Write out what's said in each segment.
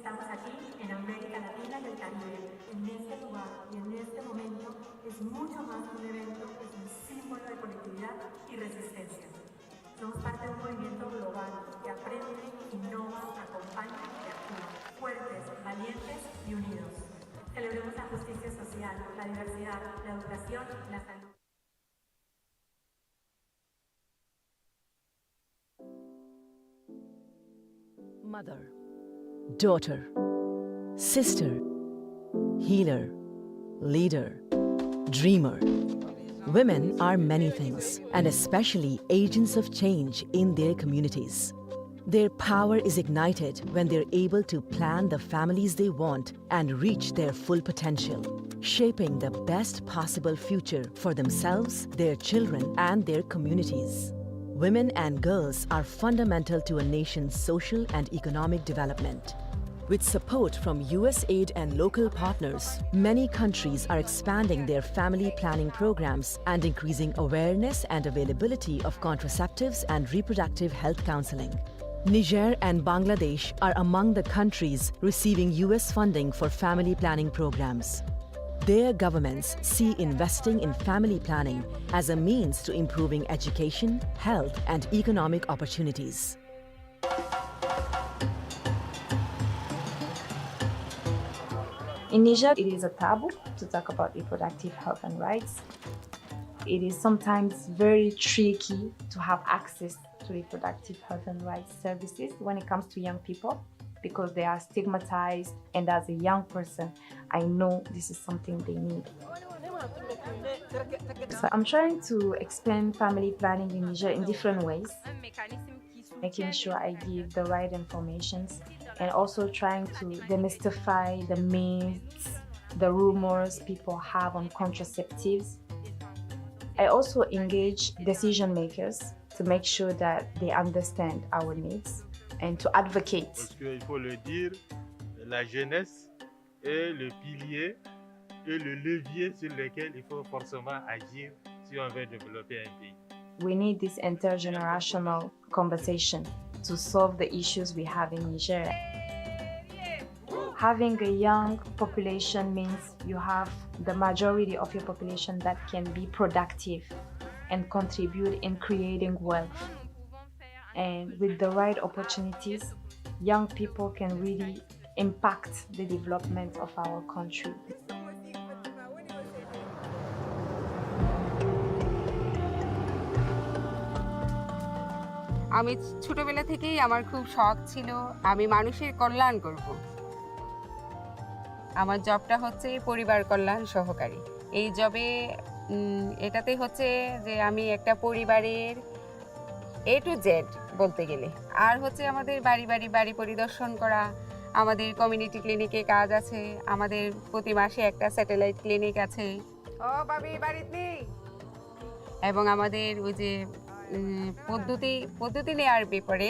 Estamos aquí en América Latina y el Caribe, en este lugar y en este momento es mucho más que un evento, es un símbolo de colectividad y resistencia. Somos parte de un movimiento global que aprende, innova, acompaña y actúa, fuertes, valientes y unidos. Celebremos la justicia social, la diversidad, la educación y la salud. Mother, daughter, sister, healer, leader, dreamer. Women are many things, and especially agents of change in their communities. Their power is ignited when they're able to plan the families they want and reach their full potential, shaping the best possible future for themselves, their children, and their communities. Women and girls are fundamental to a nation's social and economic development. With support from USAID and local partners, many countries are expanding their family planning programs and increasing awareness and availability of contraceptives and reproductive health counseling. Niger and Bangladesh are among the countries receiving US funding for family planning programs. Their governments see investing in family planning as a means to improving education, health, and economic opportunities. In Niger, it is a taboo to talk about reproductive health and rights. It is sometimes very tricky to have access to reproductive health and rights services when it comes to young people because they are stigmatized, and as a young person, I know this is something they need. So I'm trying to explain family planning in Niger in different ways, making sure I give the right information and also trying to demystify the myths, the rumors people have on contraceptives. I also engage decision makers to make sure that they understand our needs and to advocate. Parce qu'il faut le dire, la jeunesse est le pilier et le levier sur lequel il faut forcément agir si on veut développer un pays. We need this intergenerational conversation to solve the issues we have in Niger. Having a young population means you have the majority of your population that can be productive and contribute in creating wealth. And with the right opportunities, young people can really impact the development of our country. আমি ছোটবেলা থেকেই আমার খুব শখ ছিল আমি মানুষের কল্যাণ করব। আমার জবটা হচ্ছে পরিবার কল্যাণ সহকারী। এই জবে এটাতে হচ্ছে যে আমি একটা পরিবারের A to Z বলতে গেলে, আর হচ্ছে আমাদের বাড়ি পরিদর্শন করা, আমাদের কমিউনিটি ক্লিনিকে কাজ আছে, আমাদের প্রতি মাসে একটা স্যাটেলাইট ক্লিনিক আছে। ও বাবি বাড়িতে নেই। এবং আমাদের ওই যে পদ্ধতি নেওয়ার ব্যাপারে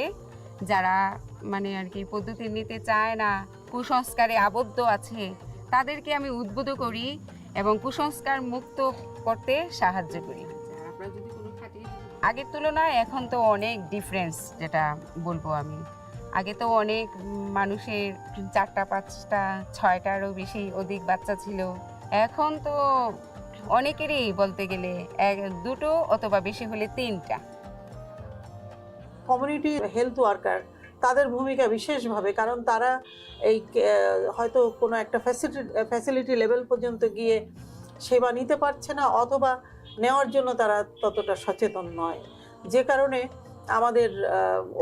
যারা মানে আর কি পদ্ধতি নিতে চায় না, কুসংস্কারে আবদ্ধ আছে, তাদেরকে আমি উদ্বুদ্ধ করি এবং কুসংস্কার মুক্ত করতে সাহায্য করি। আগের তুলনায় এখন তো অনেক ডিফারেন্স, যেটা বলবো আমি। আগে তো অনেক মানুষের 4টা 5টা 6টারও বেশি অধিক বাচ্চা ছিল, এখন তো অনেকেরই বলতে গেলে 2টো অথবা বেশি হলে 3টা। কমিউনিটি হেলথ ওয়ার্কার তাদের ভূমিকা বিশেষভাবে, কারণ তারা এই হয়তো কোনো একটা ফ্যাসিলিটি লেভেল পর্যন্ত গিয়ে সেবা নিতে পারছে না অথবা নেওয়ার জন্য তারা ততটা সচেতন নয়, যে কারণে আমাদের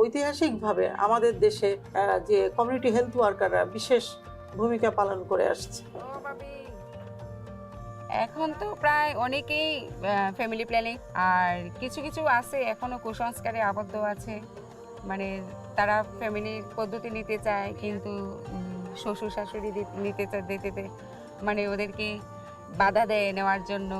ঐতিহাসিকভাবে আমাদের দেশে যে কমিউনিটি হেলথ ওয়ার্কাররা বিশেষ ভূমিকা পালন করে আসছে। এখন তো প্রায় অনেকেই ফ্যামিলি প্ল্যানিং, আর কিছু আছে এখনো কুসংস্কারে আবদ্ধ আছে, মানে তারা ফ্যামিলির পদ্ধতি নিতে চায় কিন্তু শ্বশুর শাশুড়ি দিতে মানে ওদেরকে বাধা দেয় নেওয়ার জন্য।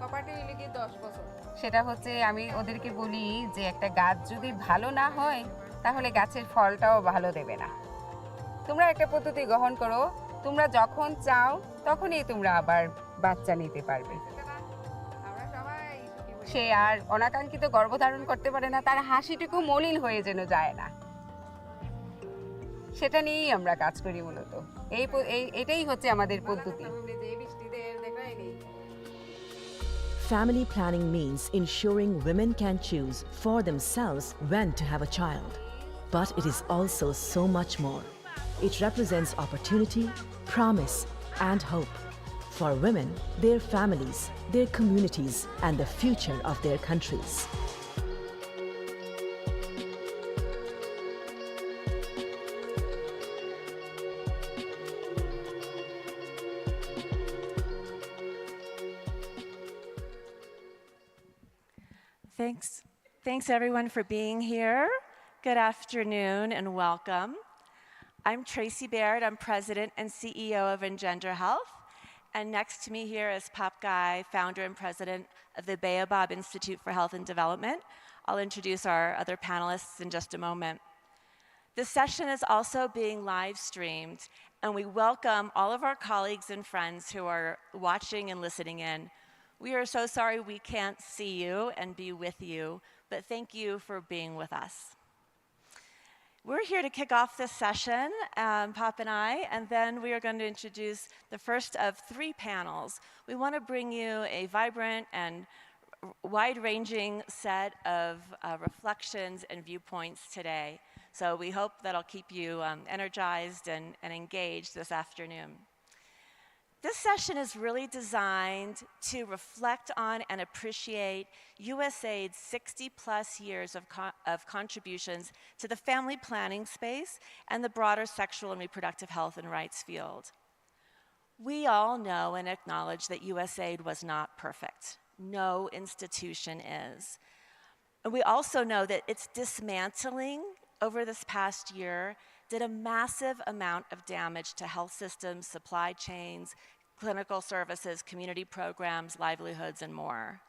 প্রপার্টি হলে কি 10 বছর, সেটা হচ্ছে আমি ওদেরকে বলি যে একটা গাছ যদি ভালো না হয় তাহলে গাছের ফলটাও ভালো দেবে না। তোমরা একটা পদ্ধতি গ্রহণ করো, তোমরা যখন চাও তখনই তোমরা আবার বাচ্চা নিতে পারবে। সে আর অনাকাঙ্ক্ষিত গর্ভধারণ করতে পারে না, তার হাসিটুকু মলিন হয়ে যেন যায় না। সেটা নিয়েই আমরা কাজ করি মূলত। এটাই হচ্ছে আমাদের পদ্ধতি। Family planning means ensuring women can choose for themselves when to have a child. But it is also so much more. It represents opportunity, promise, and hope for women, their families, their communities, and the future of their countries. Thanks everyone for being here. Good afternoon and welcome. I'm Tracy Baird. I'm President and CEO of Engender Health. And next to me here is Pop Guy, founder and president of the Baobab Institute for Health and Development. I'll introduce our other panelists in just a moment. This session is also being live streamed, and we welcome all of our colleagues and friends who are watching and listening in. We are so sorry we can't see you and be with you, but thank you for being with us. We're here to kick off this session, Pop and I, and then we are going to introduce the first of 3 panels. We want to bring you a vibrant and wide-ranging set of reflections and viewpoints today. So we hope that'll keep you energized and engaged this afternoon. This session is really designed to reflect on and appreciate USAID's 60-plus years of contributions to the family planning space and the broader sexual and reproductive health and rights field. We all know and acknowledge that USAID was not perfect. No institution is. And we also know that its dismantling over this past year did a massive amount of damage to health systems, supply chains, clinical services, community programs, livelihoods, and more.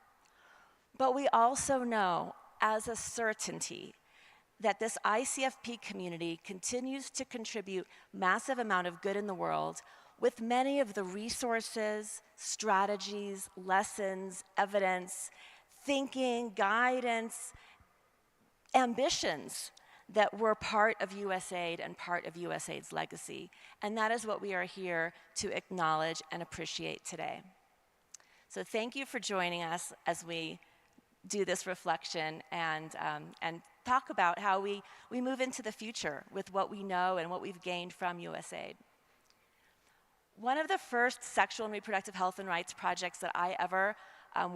But we also know, as a certainty, that this ICFP community continues to contribute massive amount of good in the world with many of the resources, strategies, lessons, evidence, thinking, guidance, ambitions that were part of USAID and part of USAID's legacy. And that is what we are here to acknowledge and appreciate today. So thank you for joining us as we do this reflection and talk about how we move into the future with what we know and what we've gained from USAID. One of the first sexual and reproductive health and rights projects that I ever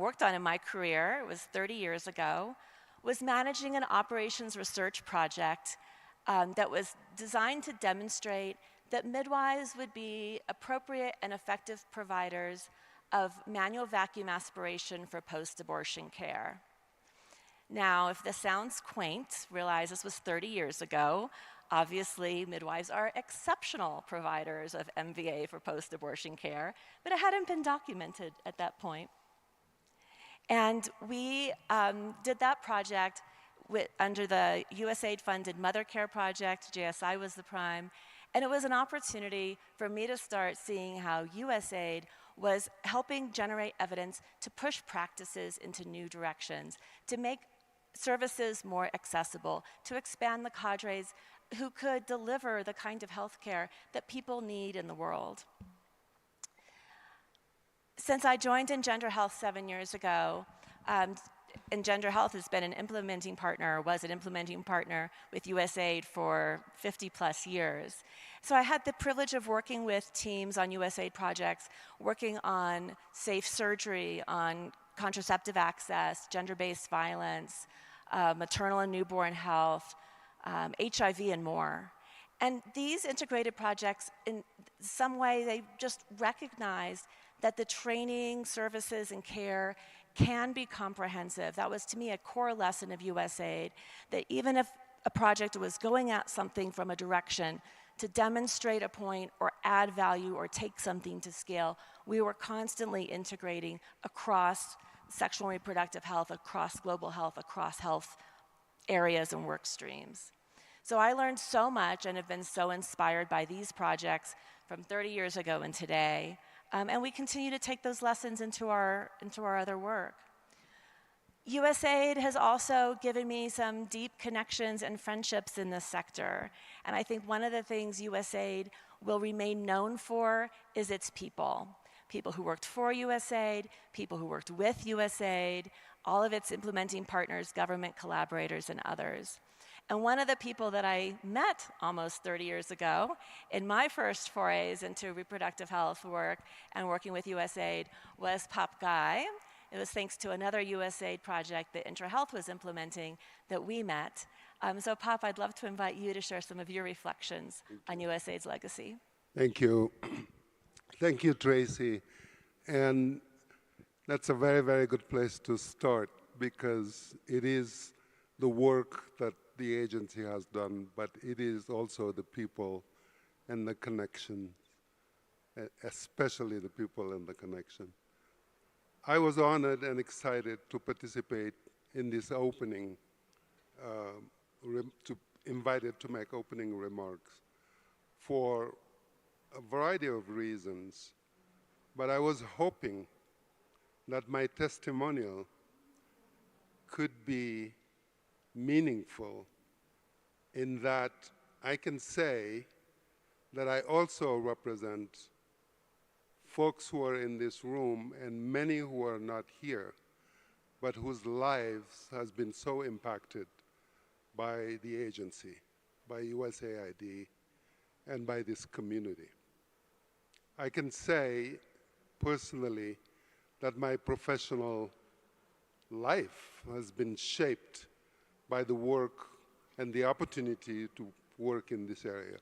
worked on in my career, it was 30 years ago, was managing an operations research project that was designed to demonstrate that midwives would be appropriate and effective providers of manual vacuum aspiration for post-abortion care. Now, if this sounds quaint, realize this was 30 years ago. Obviously, midwives are exceptional providers of MVA for post-abortion care, but it hadn't been documented at that point. And we did that project under the USAID-funded Mother Care Project. JSI was the prime. And it was an opportunity for me to start seeing how USAID was helping generate evidence to push practices into new directions, to make services more accessible, to expand the cadres who could deliver the kind of health care that people need in the world. Since I joined Engender Health 7 years ago, Engender Health has been an implementing partner, was an implementing partner with USAID for 50-plus years. So I had the privilege of working with teams on USAID projects, working on safe surgery, on contraceptive access, gender-based violence, maternal and newborn health, HIV, and more. And these integrated projects, in some way, they just recognized that the training, services, and care can be comprehensive. That was, to me, a core lesson of USAID, that even if a project was going at something from a direction to demonstrate a point or add value or take something to scale, we were constantly integrating across sexual and reproductive health, across global health, across health areas and work streams. So I learned so much and have been so inspired by these projects from 30 years ago and today. And we continue to take those lessons into our other work. USAID has also given me some deep connections and friendships in this sector. And I think one of the things USAID will remain known for is its people. People who worked for USAID, people who worked with USAID, all of its implementing partners, government collaborators, and others. And one of the people that I met almost 30 years ago in my first forays into reproductive health work and working with USAID was Pop Guy. It was thanks to another USAID project that IntraHealth was implementing that we met. So Pop, I'd love to invite you to share some of your reflections on USAID's legacy. Thank you. Thank you, Tracy. And that's a very, very good place to start because it is the work that the agency has done, but it is also the people and the connection, especially the people and the connection. I was honored and excited to participate in this opening, invited to make opening remarks for a variety of reasons, but I was hoping that my testimonial could be meaningful in that I can say that I also represent folks who are in this room and many who are not here, but whose lives has been so impacted by the agency, by USAID, and by this community. I can say personally that my professional life has been shaped by the work and the opportunity to work in this area.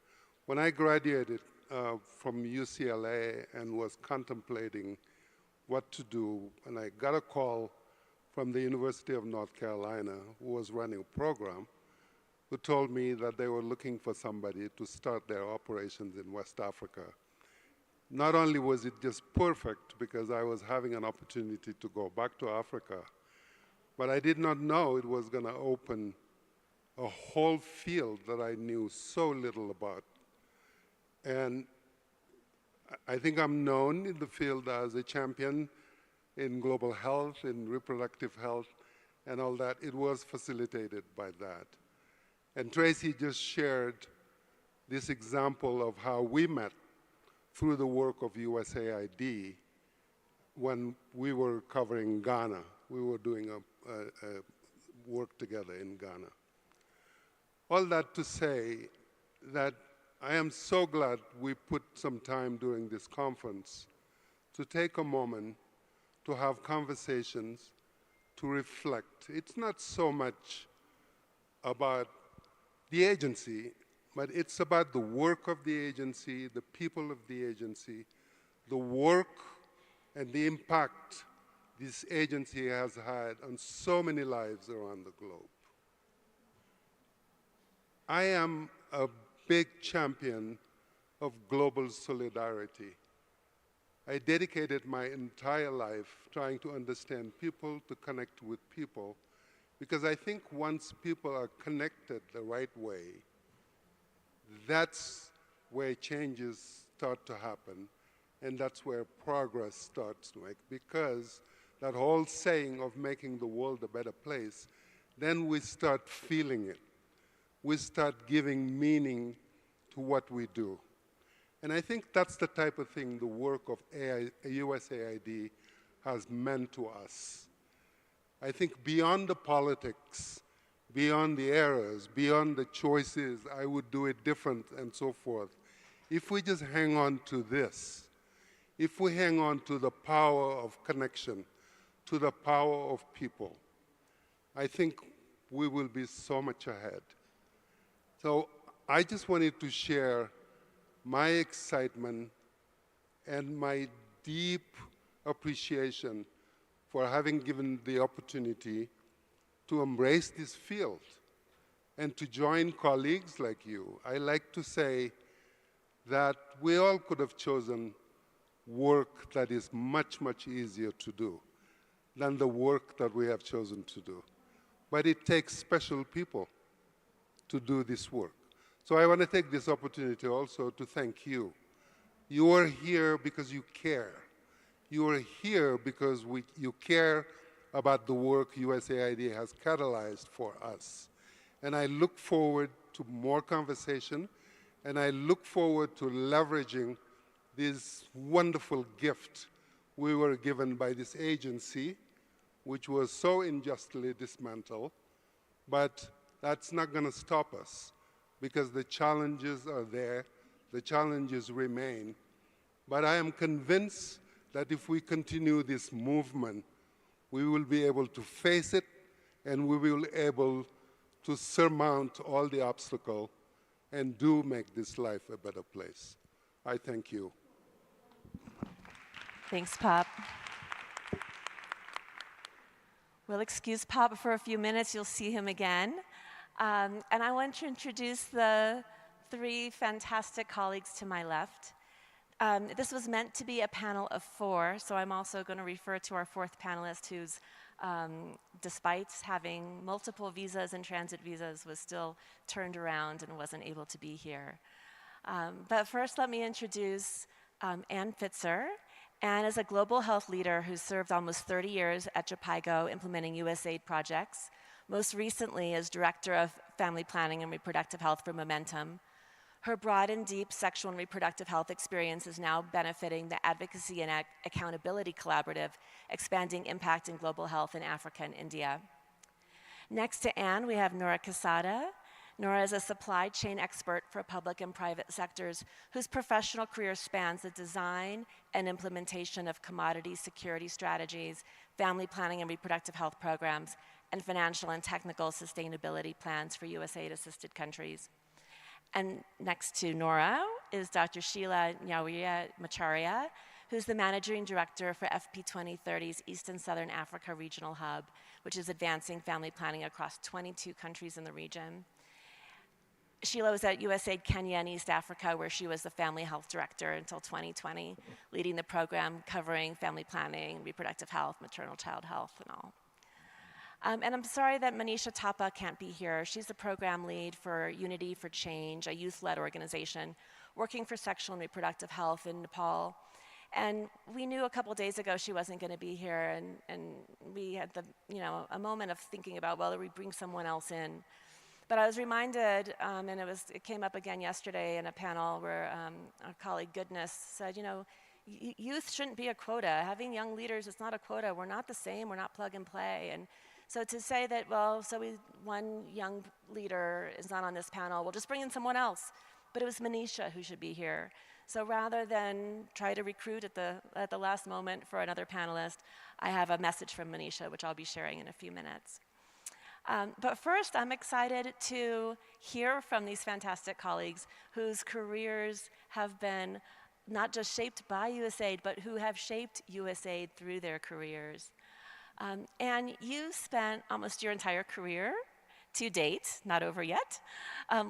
When I graduated from UCLA and was contemplating what to do, and I got a call from the University of North Carolina, who was running a program, who told me that they were looking for somebody to start their operations in West Africa. Not only was it just perfect because I was having an opportunity to go back to Africa, but I did not know it was going to open a whole field that I knew so little about. And I think I'm known in the field as a champion in global health, in reproductive health, and all that. It was facilitated by that. And Tracy just shared this example of how we met through the work of USAID when we were covering Ghana. We were doing a work together in Ghana. All that to say that I am so glad we put some time during this conference to take a moment to have conversations, to reflect. It's not so much about the agency, but it's about the work of the agency, the people of the agency, the work and the impact this agency has had on so many lives around the globe. I am a big champion of global solidarity. I dedicated my entire life trying to understand people, to connect with people, because I think once people are connected the right way, that's where changes start to happen, and that's where progress starts to make, because that whole saying of making the world a better place, then we start feeling it. We start giving meaning to what we do. And I think that's the type of thing the work of USAID has meant to us. I think beyond the politics, beyond the errors, beyond the choices, I would do it different and so forth, if we just hang on to this, if we hang on to the power of connection, to the power of people, I think we will be so much ahead. So I just wanted to share my excitement and my deep appreciation for having given the opportunity to embrace this field and to join colleagues like you. I like to say that we all could have chosen work that is much, much easier to do than the work that we have chosen to do. But it takes special people to do this work. So I want to take this opportunity also to thank you. You are here because you care. You are here because you care about the work USAID has catalyzed for us. And I look forward to more conversation, and I look forward to leveraging this wonderful gift we were given by this agency, which was so unjustly dismantled. But that's not going to stop us, because the challenges are there, the challenges remain. But I am convinced that if we continue this movement, we will be able to face it, and we will be able to surmount all the obstacles and do make this life a better place. I thank you. Thanks, Pop. We'll excuse Pop for a few minutes. You'll see him again. And I want to introduce the three fantastic colleagues to my left. This was meant to be a panel of 4, so I'm also going to refer to our 4th panelist, who's, despite having multiple visas and transit visas, was still turned around and wasn't able to be here. But first, let me introduce Ann Fitzer. Ann is a global health leader who served almost 30 years at JPIGO implementing USAID projects, most recently as Director of Family Planning and Reproductive Health for Momentum. Her broad and deep sexual and reproductive health experience is now benefiting the Advocacy and Accountability Collaborative, expanding impact in global health in Africa and India. Next to Ann, we have Nora Quesada. Nora is a supply chain expert for public and private sectors whose professional career spans the design and implementation of commodity security strategies, family planning and reproductive health programs, and financial and technical sustainability plans for USAID-assisted countries. And next to Nora is Dr. Sheila Nyawiya Macharia, who's the Managing Director for FP 2030's East and Southern Africa Regional Hub, which is advancing family planning across 22 countries in the region. Sheila was at USAID Kenya and East Africa, where she was the Family Health Director until 2020, leading the program covering family planning, reproductive health, maternal-child health, and all. And I'm sorry that Manisha Thapa can't be here. She's the program lead for Unity for Change, a youth-led organization working for sexual and reproductive health in Nepal. And we knew a couple days ago she wasn't going to be here, and we had a moment of thinking about whether we bring someone else in. But I was reminded, and it came up again yesterday in a panel where our colleague Goodness said, youth shouldn't be a quota. Having young leaders is not a quota. We're not the same. We're not plug and play. And so to say that, one young leader is not on this panel, we'll just bring in someone else. But it was Manisha who should be here. So rather than try to recruit at the last moment for another panelist, I have a message from Manisha, which I'll be sharing in a few minutes. But first, I'm excited to hear from these fantastic colleagues whose careers have been not just shaped by USAID, but who have shaped USAID through their careers. And you spent almost your entire career to date, not over yet,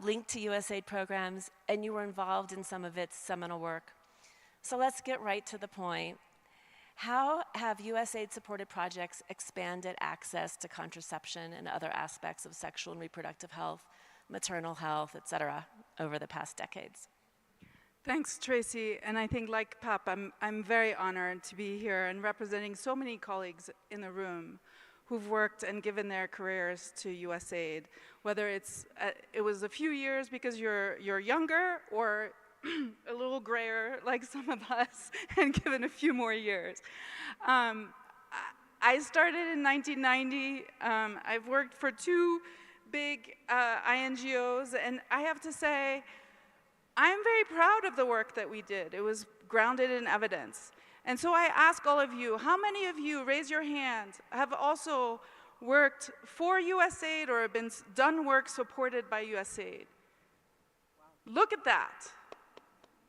linked to USAID programs, and you were involved in some of its seminal work. So let's get right to the point. How have USAID-supported projects expanded access to contraception and other aspects of sexual and reproductive health, maternal health, et cetera, over the past decades? Thanks, Tracy. And I think, like Pap, I'm very honored to be here and representing so many colleagues in the room who've worked and given their careers to USAID, whether it was a few years because you're younger, or a little grayer like some of us, and given a few more years. I started in 1990. I've worked for 2 big INGOs, and I have to say, I'm very proud of the work that we did. It was grounded in evidence. And so I ask all of you, how many of you, raise your hand, have also worked for USAID or done work supported by USAID? Look at that.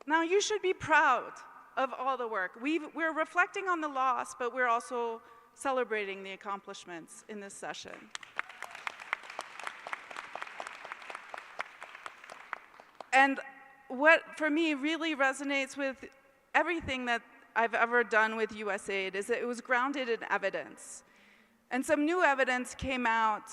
Now, you should be proud of all the work. We're reflecting on the loss, but we're also celebrating the accomplishments in this session. And what, for me, really resonates with everything that I've ever done with USAID is that it was grounded in evidence. And some new evidence came out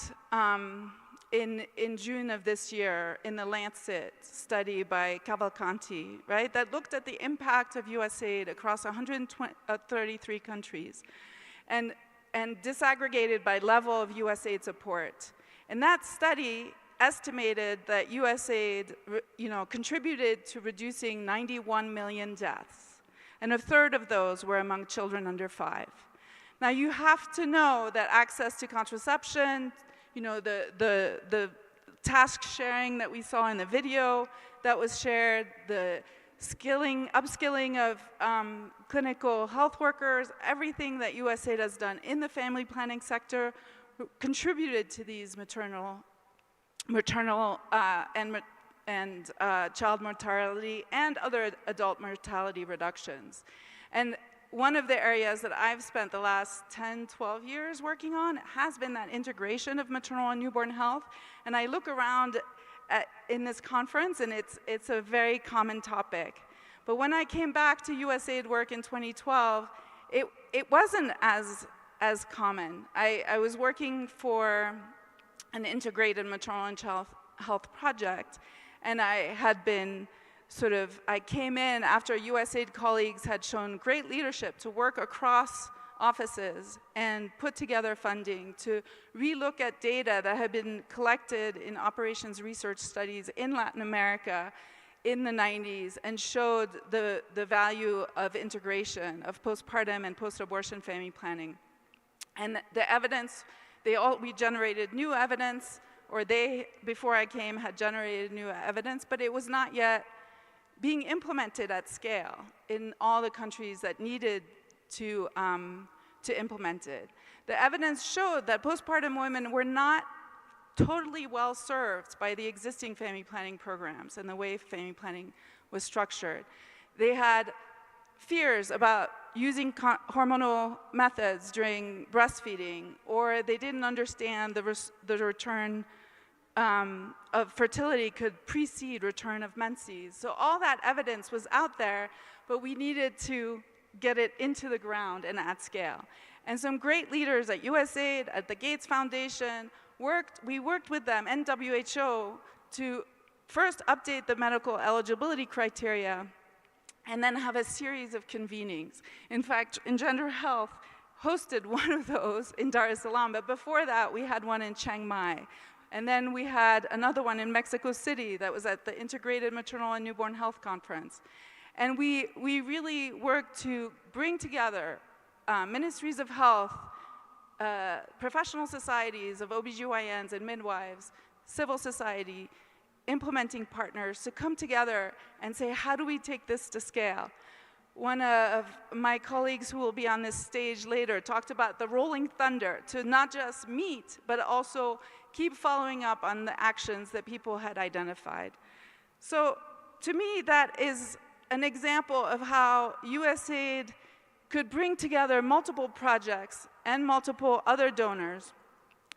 in June of this year in the Lancet study by Cavalcanti, right, that looked at the impact of USAID across 133 countries. And disaggregated by level of USAID support. And that study estimated that USAID contributed to reducing 91 million deaths, and a third of those were among children under 5. Now you have to know that access to contraception, the task sharing that we saw in the video that was shared, the upskilling of clinical health workers, everything that USAID has done in the family planning sector contributed to these maternal and child mortality and other adult mortality reductions. And one of the areas that I've spent the last 10, 12 years working on has been that integration of maternal and newborn health. And I look around in this conference, and it's a very common topic. But when I came back to USAID work in 2012, it wasn't as common. I was working for an integrated maternal and child health project, and I came in after USAID colleagues had shown great leadership to work across offices and put together funding to relook at data that had been collected in operations research studies in Latin America in the 90s and showed the value of integration of postpartum and post-abortion family planning. And the evidence, we generated new evidence, or they, before I came, had generated new evidence, but it was not yet being implemented at scale in all the countries that needed to implement it. The evidence showed that postpartum women were not totally well served by the existing family planning programs and the way family planning was structured. They had fears about using hormonal methods during breastfeeding, or they didn't understand the return of fertility could precede return of menses. So all that evidence was out there, but we needed to get it into the ground and at scale. And some great leaders at USAID, at the Gates Foundation, we worked with them and WHO to first update the medical eligibility criteria and then have a series of convenings. In fact, Engender Health hosted one of those in Dar es Salaam, but before that, we had one in Chiang Mai. And then we had another one in Mexico City that was at the Integrated Maternal and Newborn Health Conference. And we really worked to bring together ministries of health, professional societies of OBGYNs and midwives, civil society, implementing partners to come together and say, how do we take this to scale? One of my colleagues who will be on this stage later talked about the rolling thunder to not just meet, but also keep following up on the actions that people had identified. So to me, that is an example of how USAID could bring together multiple projects and multiple other donors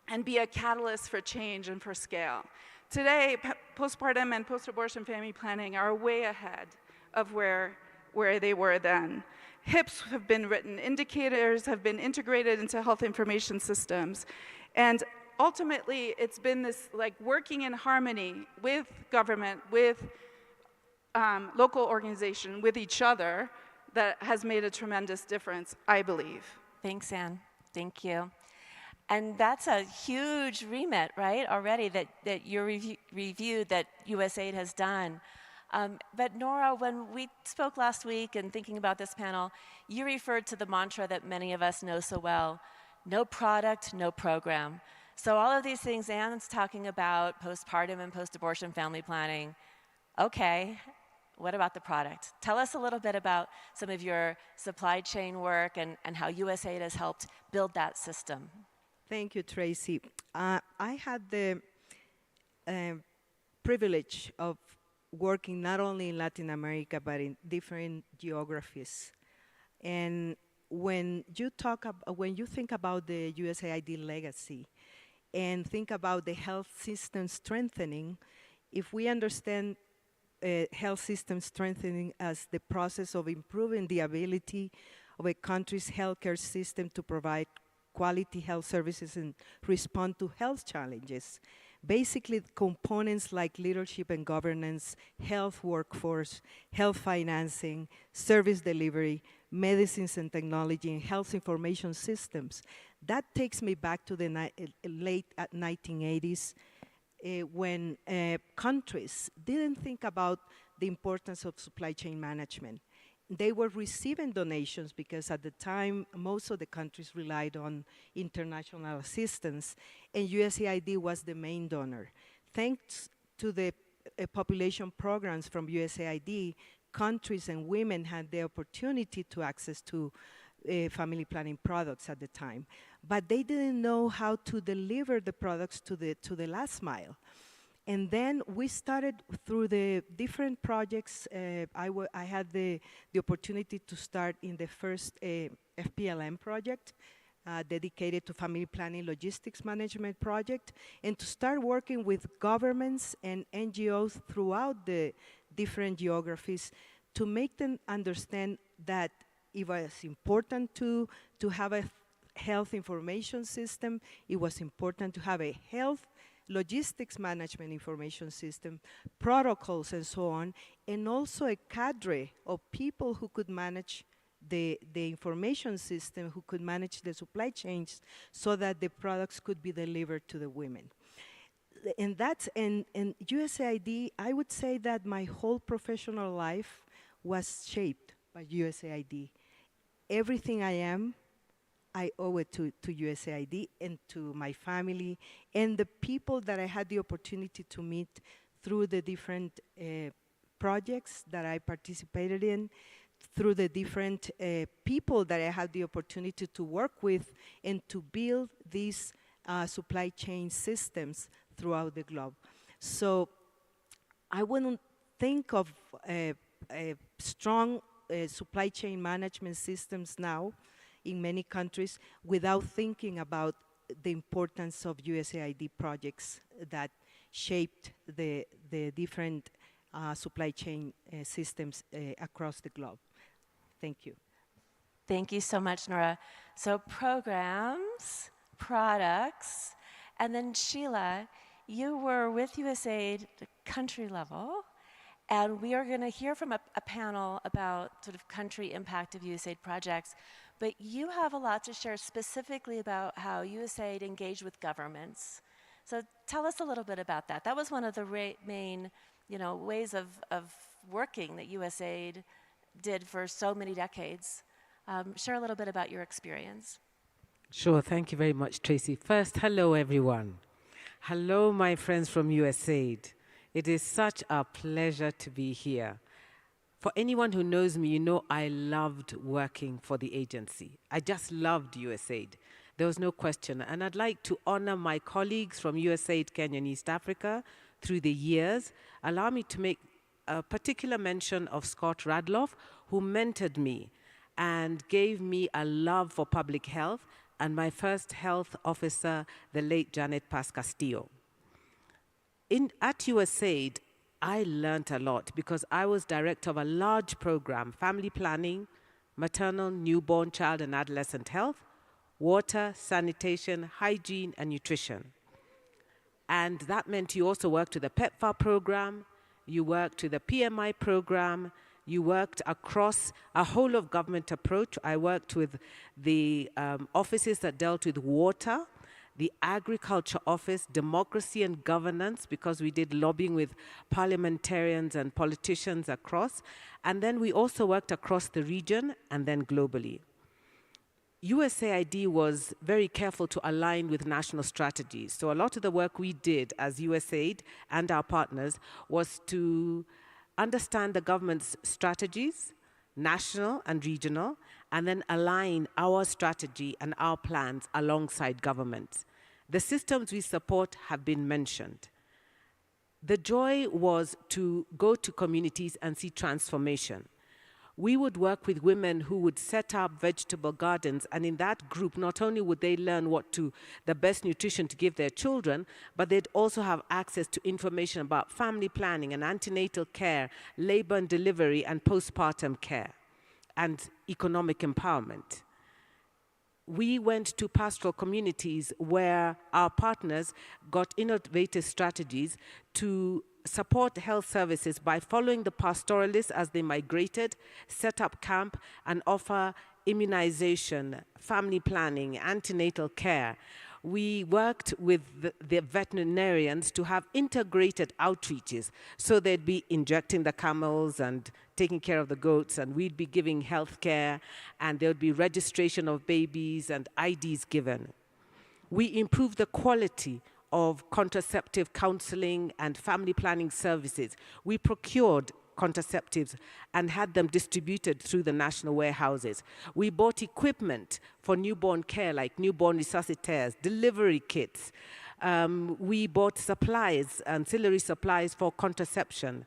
and be a catalyst for change and for scale. Today, postpartum and post-abortion family planning are way ahead of where they were then. HIPs have been written, indicators have been integrated into health information systems, and ultimately it's been this working in harmony with government, with local organization, with each other, that has made a tremendous difference, I believe. Thanks, Anne. Thank you. And that's a huge remit, right, already that your review that USAID has done. But Nora, when we spoke last week and thinking about this panel, you referred to the mantra that many of us know so well, no product, no program. So all of these things Anne's talking about, postpartum and post-abortion family planning, okay, what about the product? Tell us a little bit about some of your supply chain work and how USAID has helped build that system. Thank you, Tracy. I had the privilege of working not only in Latin America, but in different geographies. And when you think about the USAID legacy and think about the health system strengthening, if we understand health system strengthening as the process of improving the ability of a country's healthcare system to provide quality health services and respond to health challenges. Basically, components like leadership and governance, health workforce, health financing, service delivery, medicines and technology, and health information systems. That takes me back to the late 1980s, when countries didn't think about the importance of supply chain management. They were receiving donations because at the time, most of the countries relied on international assistance, and USAID was the main donor. Thanks to the population programs from USAID, countries and women had the opportunity to access to family planning products at the time. But they didn't know how to deliver the products to the last mile. And then we started through the different projects. I had the opportunity to start in the first FPLM project, dedicated to family planning logistics management project, and to start working with governments and NGOs throughout the different geographies to make them understand that it was important to have a health information system. It was important to have a health logistics management information system, protocols and so on, and also a cadre of people who could manage the information system, who could manage the supply chains so that the products could be delivered to the women. And that's, and USAID, I would say that my whole professional life was shaped by USAID. Everything I am, I owe it to USAID and to my family and the people that I had the opportunity to meet through the different projects that I participated in, through the different people that I had the opportunity to work with and to build these supply chain systems throughout the globe. So I wouldn't think of strong supply chain management systems now in many countries without thinking about the importance of USAID projects that shaped the different supply chain systems across the globe. Thank you. Thank you so much, Nora. So programs, products, and then Sheila, you were with USAID at the country level, and we are going to hear from a panel about sort of country impact of USAID projects. But you have a lot to share specifically about how USAID engaged with governments. So tell us a little bit about that. That was one of the main, ways of working that USAID did for so many decades. Share a little bit about your experience. Sure, thank you very much, Tracy. First, hello, everyone. Hello, my friends from USAID. It is such a pleasure to be here. For anyone who knows me, you know I loved working for the agency. I just loved USAID. There was no question. And I'd like to honor my colleagues from USAID Kenya and East Africa through the years. Allow me to make a particular mention of Scott Radloff, who mentored me and gave me a love for public health, and my first health officer, the late Janet Paz Castillo. At USAID, I learned a lot because I was director of a large program, family planning, maternal, newborn, child, and adolescent health, water, sanitation, hygiene, and nutrition. And that meant you also worked with the PEPFAR program, you worked with the PMI program, you worked across a whole of government approach. I worked with the offices that dealt with water, the Agriculture Office, Democracy and Governance, because we did lobbying with parliamentarians and politicians across. And then we also worked across the region and then globally. USAID was very careful to align with national strategies. So a lot of the work we did as USAID and our partners was to understand the government's strategies, national and regional, and then align our strategy and our plans alongside government. The systems we support have been mentioned. The joy was to go to communities and see transformation. We would work with women who would set up vegetable gardens, and in that group, not only would they learn the best nutrition to give their children, but they'd also have access to information about family planning and antenatal care, labor and delivery, and postpartum care, and economic empowerment. We went to pastoral communities where our partners got innovative strategies to support health services by following the pastoralists as they migrated, set up camp, and offer immunization, family planning, antenatal care. We worked with the veterinarians to have integrated outreaches. So they'd be injecting the camels and taking care of the goats, and we'd be giving health care, and there would be registration of babies and IDs given. We improved the quality of contraceptive counseling and family planning services. We procured contraceptives and had them distributed through the national warehouses. We bought equipment for newborn care, like newborn resuscitators, delivery kits. We bought supplies, ancillary supplies for contraception.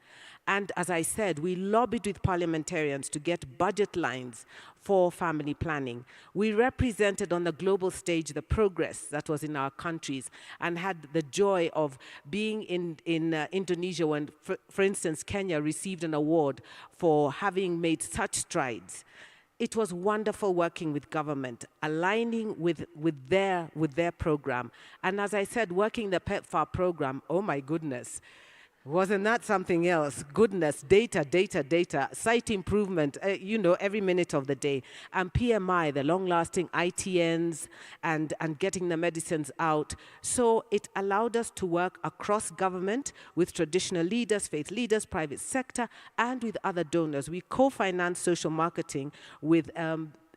And as I said, we lobbied with parliamentarians to get budget lines for family planning. We represented on the global stage the progress that was in our countries and had the joy of being in Indonesia when, for instance, Kenya received an award for having made such strides. It was wonderful working with government, aligning with their program. And as I said, working the PEPFAR program, oh my goodness. Wasn't that something else? Goodness, data, data, data, site improvement, every minute of the day. And PMI, the long-lasting ITNs, and getting the medicines out. So it allowed us to work across government with traditional leaders, faith leaders, private sector, and with other donors. We co-financed social marketing with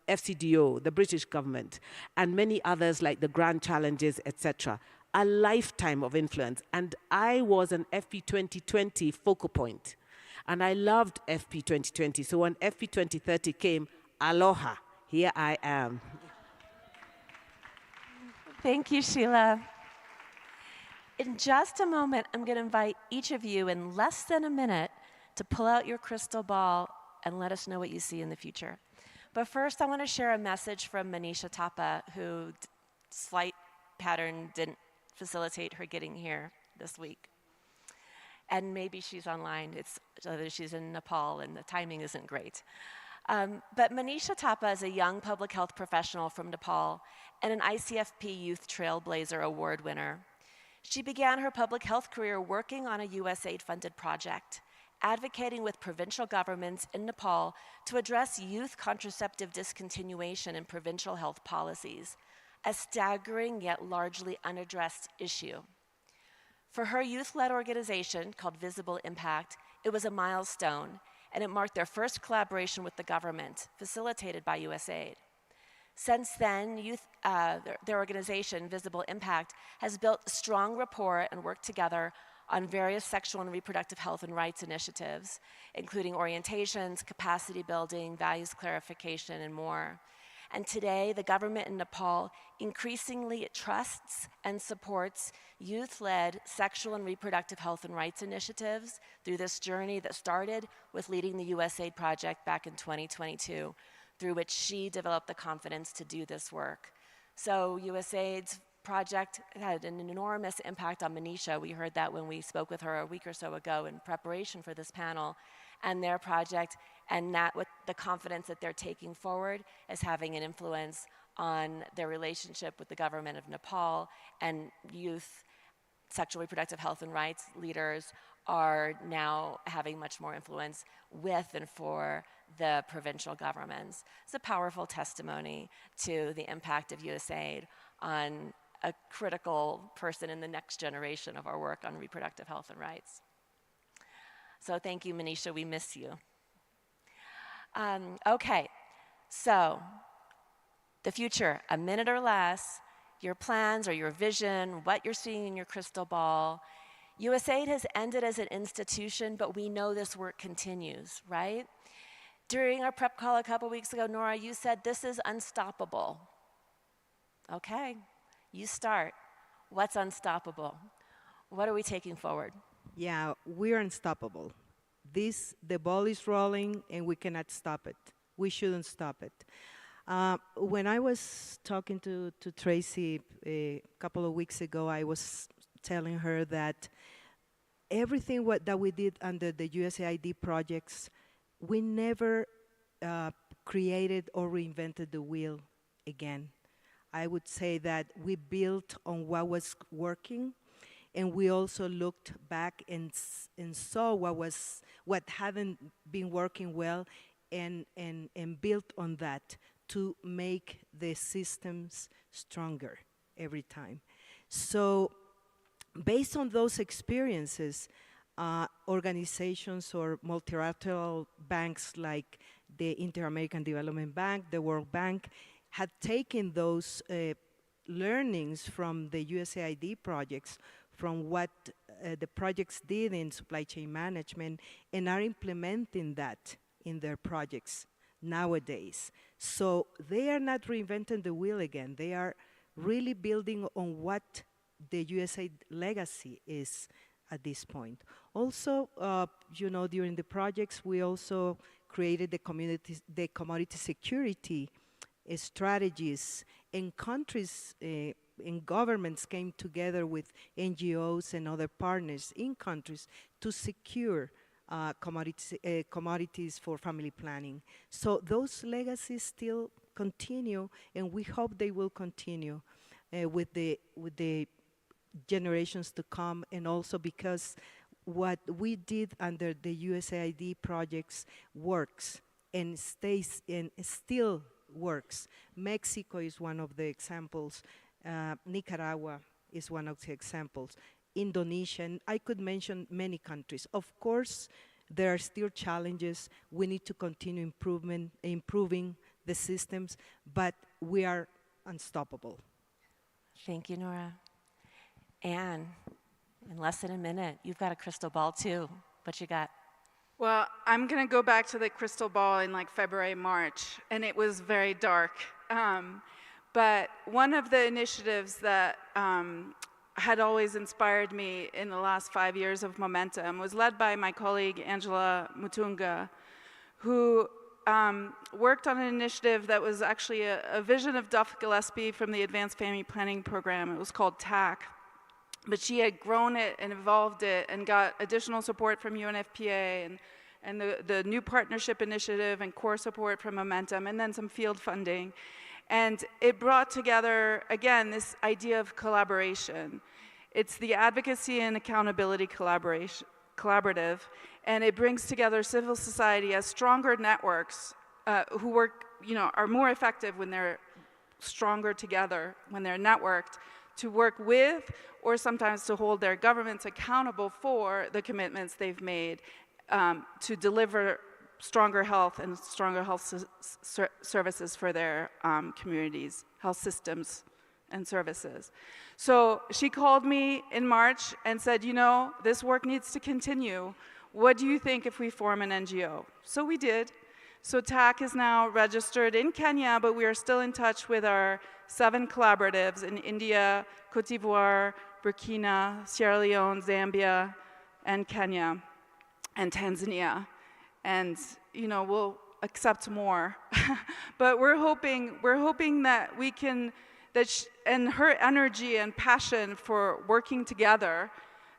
FCDO, the British government, and many others like the Grand Challenges, etc. A lifetime of influence. And I was an FP 2020 focal point. And I loved FP 2020. So when FP 2030 came, aloha, here I am. Thank you, Sheila. In just a moment, I'm going to invite each of you in less than a minute to pull out your crystal ball and let us know what you see in the future. But first, I want to share a message from Manisha Thapa, who slight pattern didn't facilitate her getting here this week. And maybe she's online. She's in Nepal and the timing isn't great. But Manisha Thapa is a young public health professional from Nepal and an ICFP Youth Trailblazer Award winner. She began her public health career working on a USAID-funded project, advocating with provincial governments in Nepal to address youth contraceptive discontinuation in provincial health policies, a staggering yet largely unaddressed issue. For her youth-led organization called Visible Impact, it was a milestone, and it marked their first collaboration with the government, facilitated by USAID. Since then, their organization, Visible Impact, has built strong rapport and worked together on various sexual and reproductive health and rights initiatives, including orientations, capacity building, values clarification, and more. And today, the government in Nepal increasingly trusts and supports youth-led sexual and reproductive health and rights initiatives through this journey that started with leading the USAID project back in 2022, through which she developed the confidence to do this work. So USAID's project had an enormous impact on Manisha. We heard that when we spoke with her a week or so ago in preparation for this panel. And their project, and that with the confidence that they're taking forward, is having an influence on their relationship with the government of Nepal, and youth sexual reproductive health and rights leaders are now having much more influence with and for the provincial governments. It's a powerful testimony to the impact of USAID on a critical person in the next generation of our work on reproductive health and rights. So thank you, Manisha, we miss you. Okay, so the future, a minute or less, your plans or your vision, what you're seeing in your crystal ball. USAID has ended as an institution, but we know this work continues, right? During our prep call a couple weeks ago, Nora, you said this is unstoppable. Okay, you start. What's unstoppable? What are we taking forward? Yeah, we're unstoppable. The ball is rolling and we cannot stop it. We shouldn't stop it. When I was talking to Tracy a couple of weeks ago, I was telling her that everything that we did under the USAID projects, we never created or reinvented the wheel again. I would say that we built on what was working, And we also looked back and saw what hadn't been working well, and built on that to make the systems stronger every time. So based on those experiences, organizations or multilateral banks like the Inter-American Development Bank, the World Bank, had taken those learnings from the USAID projects, from what the projects did in supply chain management, and are implementing that in their projects nowadays. So they are not reinventing the wheel again. They are really building on what the USAID legacy is at this point. Also, during the projects, we also created the commodity security strategies, and countries and governments came together with NGOs and other partners in countries to secure commodities for family planning. So those legacies still continue, and we hope they will continue with the generations to come, and also because what we did under the USAID projects works and stays and still works. Mexico is one of the examples. Nicaragua is one of the examples. Indonesia, and I could mention many countries. Of course, there are still challenges. We need to continue improving the systems, but we are unstoppable. Thank you, Nora. Anne, in less than a minute, you've got a crystal ball too. What you got? Well, I'm going to go back to the crystal ball in like February, March, and it was very dark. But one of the initiatives that had always inspired me in the last 5 years of Momentum was led by my colleague Angela Mutunga, who worked on an initiative that was actually a vision of Duff Gillespie from the Advanced Family Planning Program. It was called TAC. But she had grown it and evolved it and got additional support from UNFPA and the new partnership initiative and core support from Momentum, and then some field funding. And it brought together, again, this idea of collaboration. It's the Advocacy and Accountability Collaborative, and it brings together civil society as stronger networks who work, are more effective when they're stronger together, when they're networked, to work with or sometimes to hold their governments accountable for the commitments they've made to deliver stronger health and stronger health services for their communities, health systems and services. So she called me in March and said, this work needs to continue. What do you think if we form an NGO? So we did. So TAC is now registered in Kenya, but we are still in touch with our 7 collaboratives in India, Cote d'Ivoire, Burkina, Sierra Leone, Zambia, and Kenya, and Tanzania. And we'll accept more. But we're hoping that we can, and her energy and passion for working together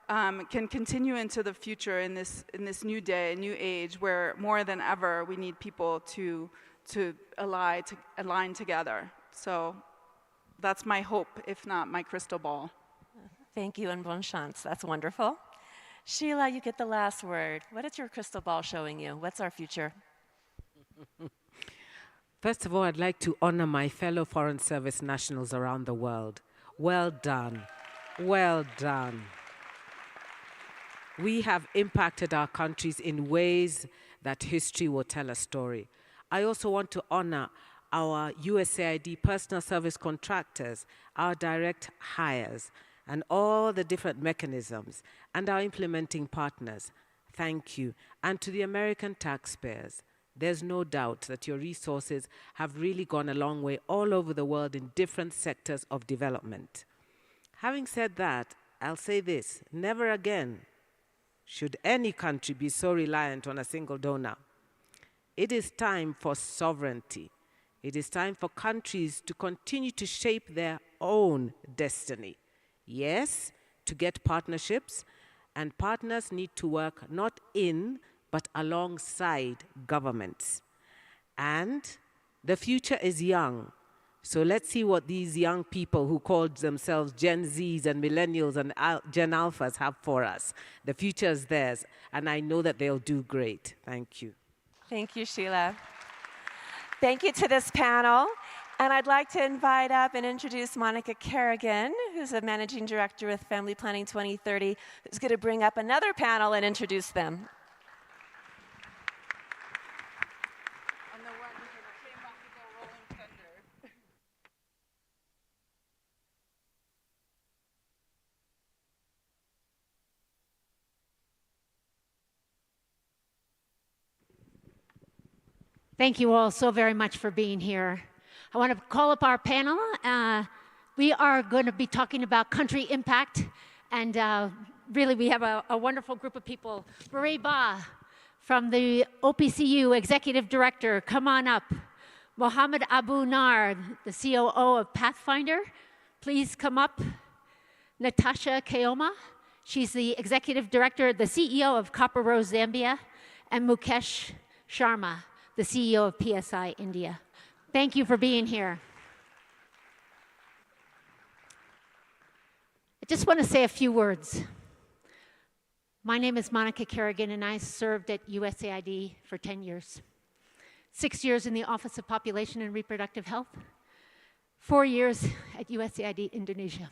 can continue into the future in this new day, new age, where more than ever we need people to align together. So that's my hope, if not my crystal ball. Thank you, and bonne chance. That's wonderful. Sheila, you get the last word. What is your crystal ball showing you? What's our future? First of all, I'd like to honor my fellow Foreign Service nationals around the world. Well done. Well done. We have impacted our countries in ways that history will tell a story. I also want to honor our USAID personal service contractors, our direct hires, and all the different mechanisms, and our implementing partners. Thank you. And to the American taxpayers, there's no doubt that your resources have really gone a long way all over the world in different sectors of development. Having said that, I'll say this: never again should any country be so reliant on a single donor. It is time for sovereignty. It is time for countries to continue to shape their own destiny. Yes, to get partnerships, and partners need to work not in, but alongside governments. And the future is young. So let's see what these young people who called themselves Gen Zs and Millennials and Gen Alphas have for us. The future is theirs, and I know that they'll do great. Thank you. Thank you, Sheila. Thank you to this panel. And I'd like to invite up and introduce Monica Kerrigan, who's a Managing Director with Family Planning 2030, who's going to bring up another panel and introduce them. Thank you all so very much for being here. I want to call up our panel. We are going to be talking about country impact, and really we have a wonderful group of people. Marie Ba from the OPCU, Executive Director, come on up. Mohammed Abu Nar, the COO of Pathfinder, please come up. Natasha Keoma, she's the Executive Director, the CEO of Copper Rose Zambia, and Mukesh Sharma, the CEO of PSI India. Thank you for being here. I just want to say a few words. My name is Monica Kerrigan, and I served at USAID for 10 years. 6 years in the Office of Population and Reproductive Health, 4 years at USAID Indonesia.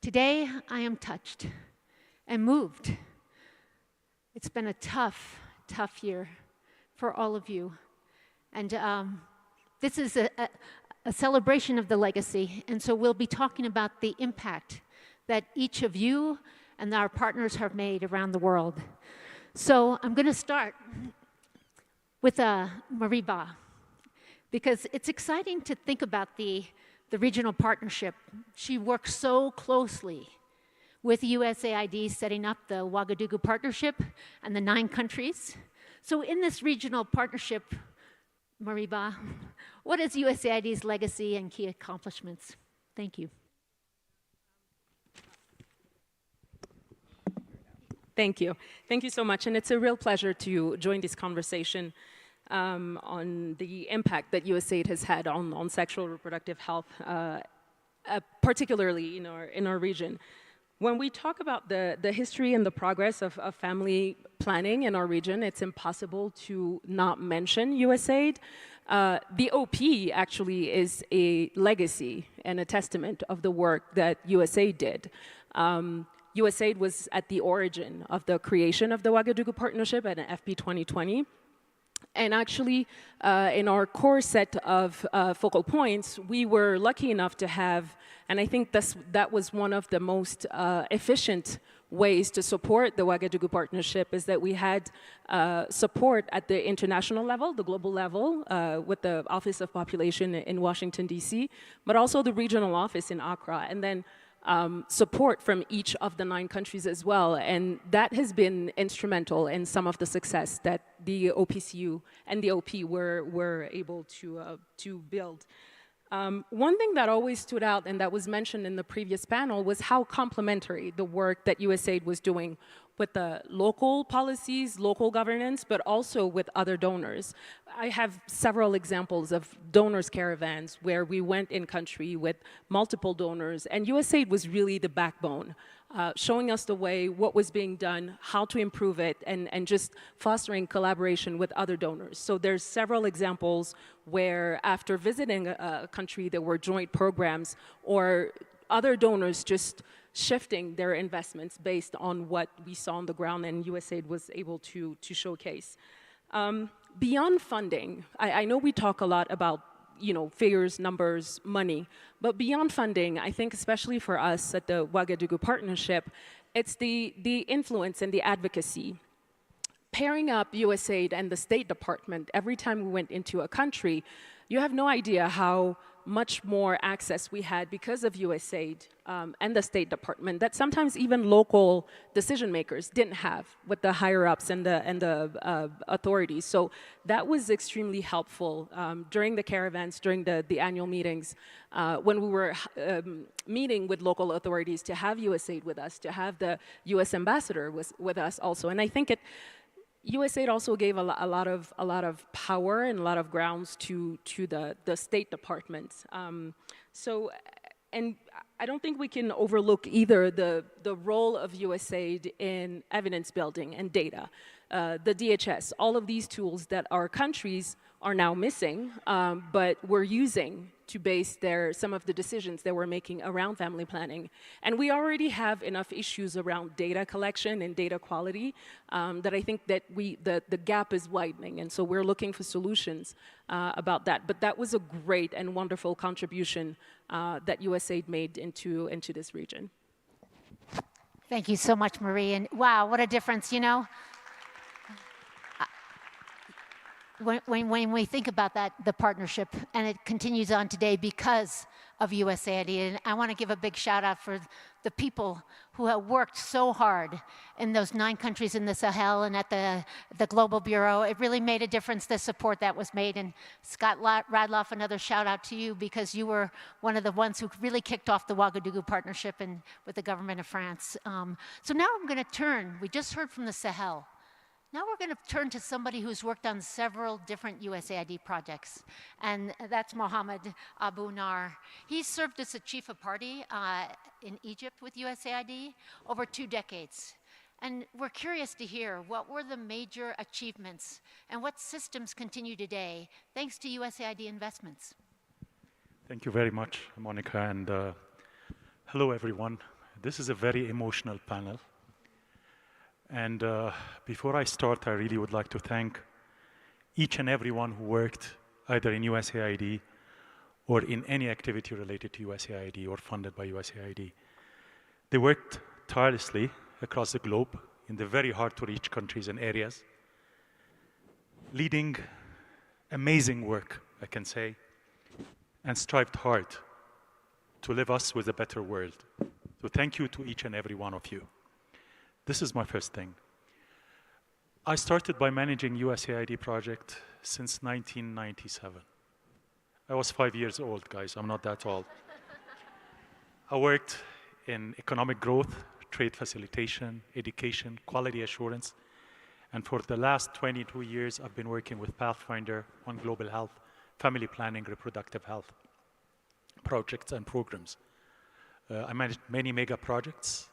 Today, I am touched and moved. It's been a tough, tough year for all of you. And this is a celebration of the legacy, and so we'll be talking about the impact that each of you and our partners have made around the world. So I'm going to start with Marie Ba, because it's exciting to think about the regional partnership. She works so closely with USAID setting up the Ouagadougou Partnership and the 9 countries. So in this regional partnership, Marie Ba, what is USAID's legacy and key accomplishments? Thank you. Thank you. Thank you so much. And it's a real pleasure to join this conversation on the impact that USAID has had on sexual reproductive health, particularly in our region. When we talk about the history and the progress of family planning in our region, it's impossible to not mention USAID. The OP actually is a legacy and a testament of the work that USAID did. USAID was at the origin of the creation of the Ouagadougou Partnership at FP 2020. And actually, in our core set of focal points, we were lucky enough to have, and I think that was one of the most efficient ways to support the Ouagadougou Partnership, is that we had support at the international level, the global level, with the Office of Population in Washington, D.C., but also the regional office in Accra, and then support from each of the 9 countries as well. And that has been instrumental in some of the success that the OPCU and the OP were able to build. One thing that always stood out, and that was mentioned in the previous panel, was how complementary the work that USAID was doing with the local policies, local governance, but also with other donors. I have several examples of donors' caravans where we went in country with multiple donors, and USAID was really the backbone, showing us the way, what was being done, how to improve it, and just fostering collaboration with other donors. So there's several examples where after visiting a country, there were joint programs or other donors just shifting their investments based on what we saw on the ground, and USAID was able to showcase. Beyond funding, I know we talk a lot about figures, numbers, money, but beyond funding, I think especially for us at the Ouagadougou Partnership, it's the influence and the advocacy. Pairing up USAID and the State Department every time we went into a country, you have no idea how much more access we had because of USAID and the State Department that sometimes even local decision makers didn't have with the higher ups and the authorities. So that was extremely helpful during the caravans, during the annual meetings, when we were meeting with local authorities, to have USAID with us, to have the US ambassador with us also. And I think USAID also gave a lot of power and a lot of grounds to the State Department. And I don't think we can overlook either the role of USAID in evidence building and data. The DHS, all of these tools that our countries are now missing, but we're using to base some of the decisions that we're making around family planning. And we already have enough issues around data collection and data quality that I think that the gap is widening. And so we're looking for solutions about that. But that was a great and wonderful contribution that USAID made into this region. Thank you so much, Marie. And wow, what a difference, you know? When we think about that, the partnership, and it continues on today because of USAID, and I want to give a big shout out for the people who have worked so hard in those 9 countries in the Sahel and at the Global Bureau. It really made a difference, the support that was made. And Scott Radloff, another shout out to you because you were one of the ones who really kicked off the Ouagadougou partnership with the government of France. So now I'm going to turn, we just heard from the Sahel. Now we're going to turn to somebody who's worked on several different USAID projects, and that's Mohamed Abou Nar. He served as the chief of party in Egypt with USAID over 2 decades. And we're curious to hear what were the major achievements and what systems continue today thanks to USAID investments. Thank you very much, Monica, and hello everyone. This is a very emotional panel. And before I start, I really would like to thank each and everyone who worked either in USAID or in any activity related to USAID or funded by USAID. They worked tirelessly across the globe in the very hard-to-reach countries and areas, leading amazing work, I can say, and strived hard to leave us with a better world. So thank you to each and every one of you. This is my first thing. I started by managing USAID project since 1997. I was 5 years old, guys. I'm not that old. I worked in economic growth, trade facilitation, education, quality assurance, and for the last 22 years, I've been working with Pathfinder on global health, family planning, reproductive health projects and programs. I managed many mega projects,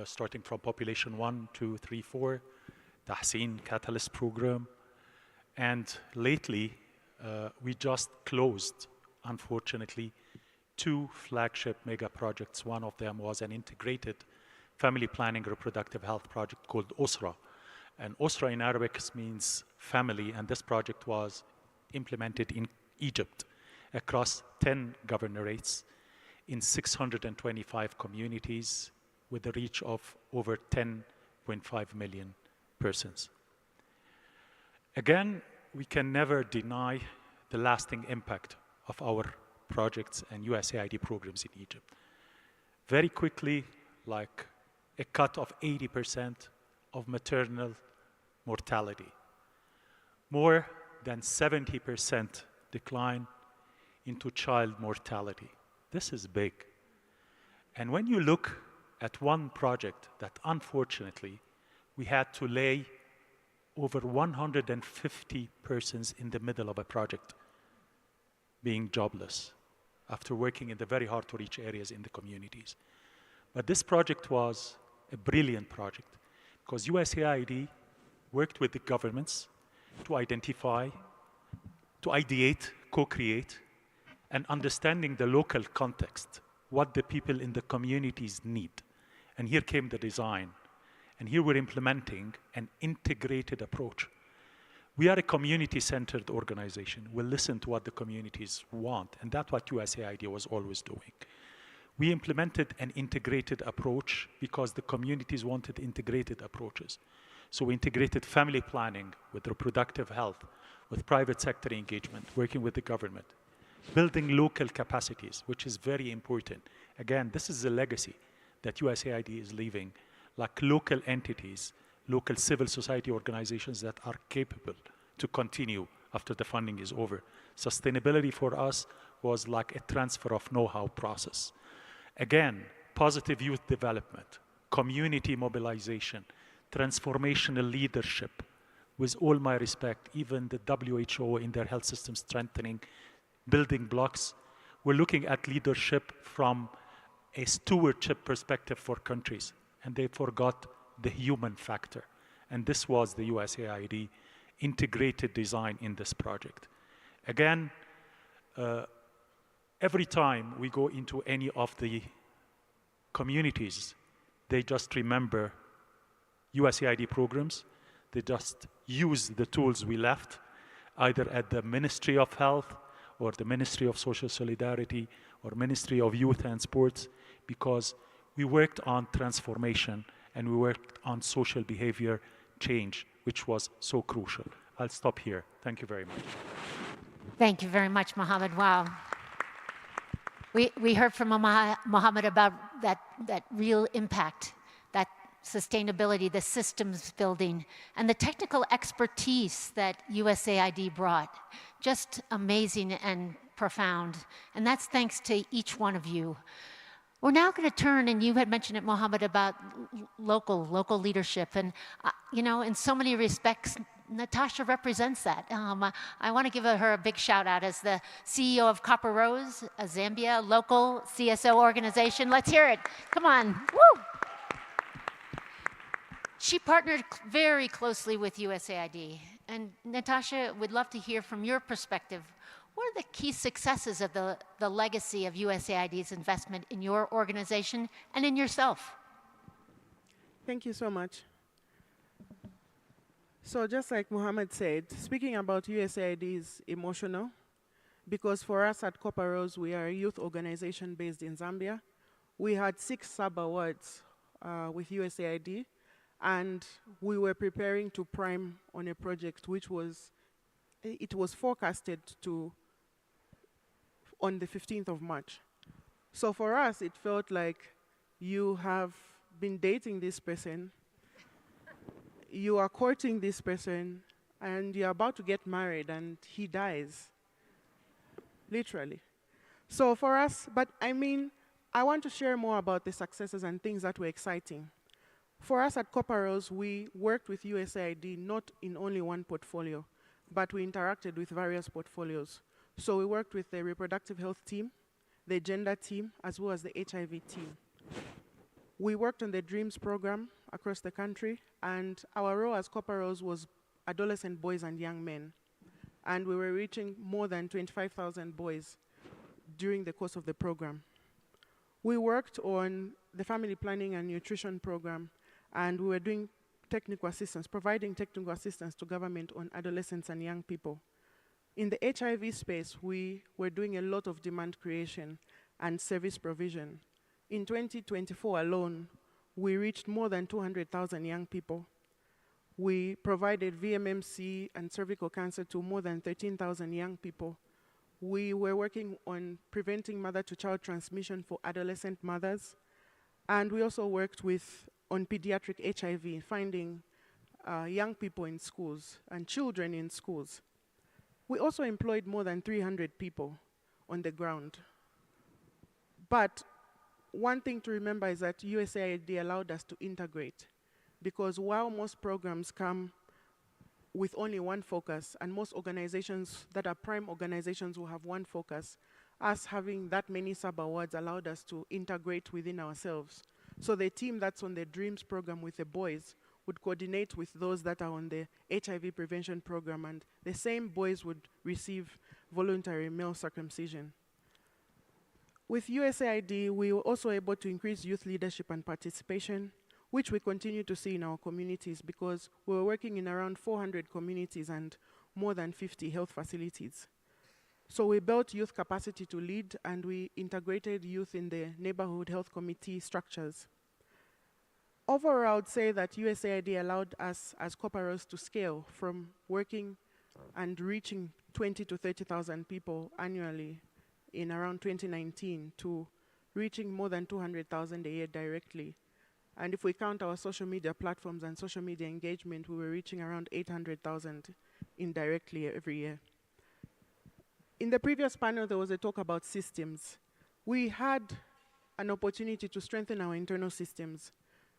starting from Population 1, 2, 3, 4, Tahsin Catalyst Program. And lately, we just closed, unfortunately, 2 flagship mega projects. One of them was an integrated family planning reproductive health project called OSRA. And OSRA in Arabic means family, and this project was implemented in Egypt across 10 governorates in 625 communities, with a reach of over 10.5 million persons. Again, we can never deny the lasting impact of our projects and USAID programs in Egypt. Very quickly, like a cut of 80% of maternal mortality. More than 70% decline into child mortality. This is big. And when you look at one project that unfortunately we had to lay over 150 persons in the middle of a project being jobless after working in the very hard to reach areas in the communities. But this project was a brilliant project because USAID worked with the governments to identify, to ideate, co-create, and understanding the local context, what the people in the communities need. And here came the design. And here we're implementing an integrated approach. We are a community-centered organization. We listen to what the communities want, and that's what USAID was always doing. We implemented an integrated approach because the communities wanted integrated approaches. So we integrated family planning with reproductive health, with private sector engagement, working with the government, building local capacities, which is very important. Again, this is a legacy that USAID is leaving, like local entities, local civil society organizations that are capable to continue after the funding is over. Sustainability for us was like a transfer of know-how process. Again, positive youth development, community mobilization, transformational leadership, with all my respect, even the WHO in their health system strengthening building blocks, we're looking at leadership from a stewardship perspective for countries, and they forgot the human factor. And this was the USAID integrated design in this project. Again, every time we go into any of the communities, they just remember USAID programs. They just use the tools we left, either at the Ministry of Health or the Ministry of Social Solidarity or Ministry of Youth and Sports, because we worked on transformation and we worked on social behavior change, which was so crucial. I'll stop here. Thank you very much. Thank you very much, Mohammed. Wow. We heard from Mohammed about that real impact, that sustainability, the systems building, and the technical expertise that USAID brought. Just amazing and profound. And that's thanks to each one of you. We're now going to turn, and you had mentioned it, Mohammed, about local leadership. And, you know, in so many respects, Natasha represents that. I want to give her a big shout out as the CEO of Copper Rose, a Zambia local CSO organization. Let's hear it. Come on. Woo! She partnered very closely with USAID. And Natasha, would love to hear from your perspective, what are the key successes of the legacy of USAID's investment in your organization and in yourself? Thank you so much. So just like Mohammed said, speaking about USAID is emotional, because for us at Copper Rose, we are a youth organization based in Zambia. We had 6 sub-awards with USAID, and we were preparing to prime on a project which was, it was forecasted to on the 15th of March. So for us, it felt like you have been dating this person, you are courting this person, and you're about to get married, and he dies, literally. So for us, but I mean, I want to share more about the successes and things that were exciting. For us at Copper Rose, we worked with USAID not in only one portfolio, but we interacted with various portfolios. So we worked with the reproductive health team, the gender team, as well as the HIV team. We worked on the DREAMS program across the country, and our role as Copper Rose was adolescent boys and young men. And we were reaching more than 25,000 boys during the course of the program. We worked on the family planning and nutrition program, and we were doing technical assistance, providing technical assistance to government on adolescents and young people. In the HIV space, we were doing a lot of demand creation and service provision. In 2024 alone, we reached more than 200,000 young people. We provided VMMC and cervical cancer to more than 13,000 young people. We were working on preventing mother-to-child transmission for adolescent mothers. And we also worked on pediatric HIV, finding young people in schools and children in schools. We also employed more than 300 people on the ground. But one thing to remember is that USAID allowed us to integrate, because while most programs come with only one focus, and most organizations that are prime organizations will have one focus, us having that many sub-awards allowed us to integrate within ourselves. So the team that's on the DREAMS program with the boys would coordinate with those that are on the HIV prevention program, and the same boys would receive voluntary male circumcision. With USAID, we were also able to increase youth leadership and participation, which we continue to see in our communities, because we were working in around 400 communities and more than 50 health facilities. So we built youth capacity to lead, and we integrated youth in the neighborhood health committee structures. Overall, I would say that USAID allowed us as Copper Rose to scale from working and reaching 20 to 30,000 people annually in around 2019 to reaching more than 200,000 a year directly. And if we count our social media platforms and social media engagement, we were reaching around 800,000 indirectly every year. In the previous panel, there was a talk about systems. We had an opportunity to strengthen our internal systems.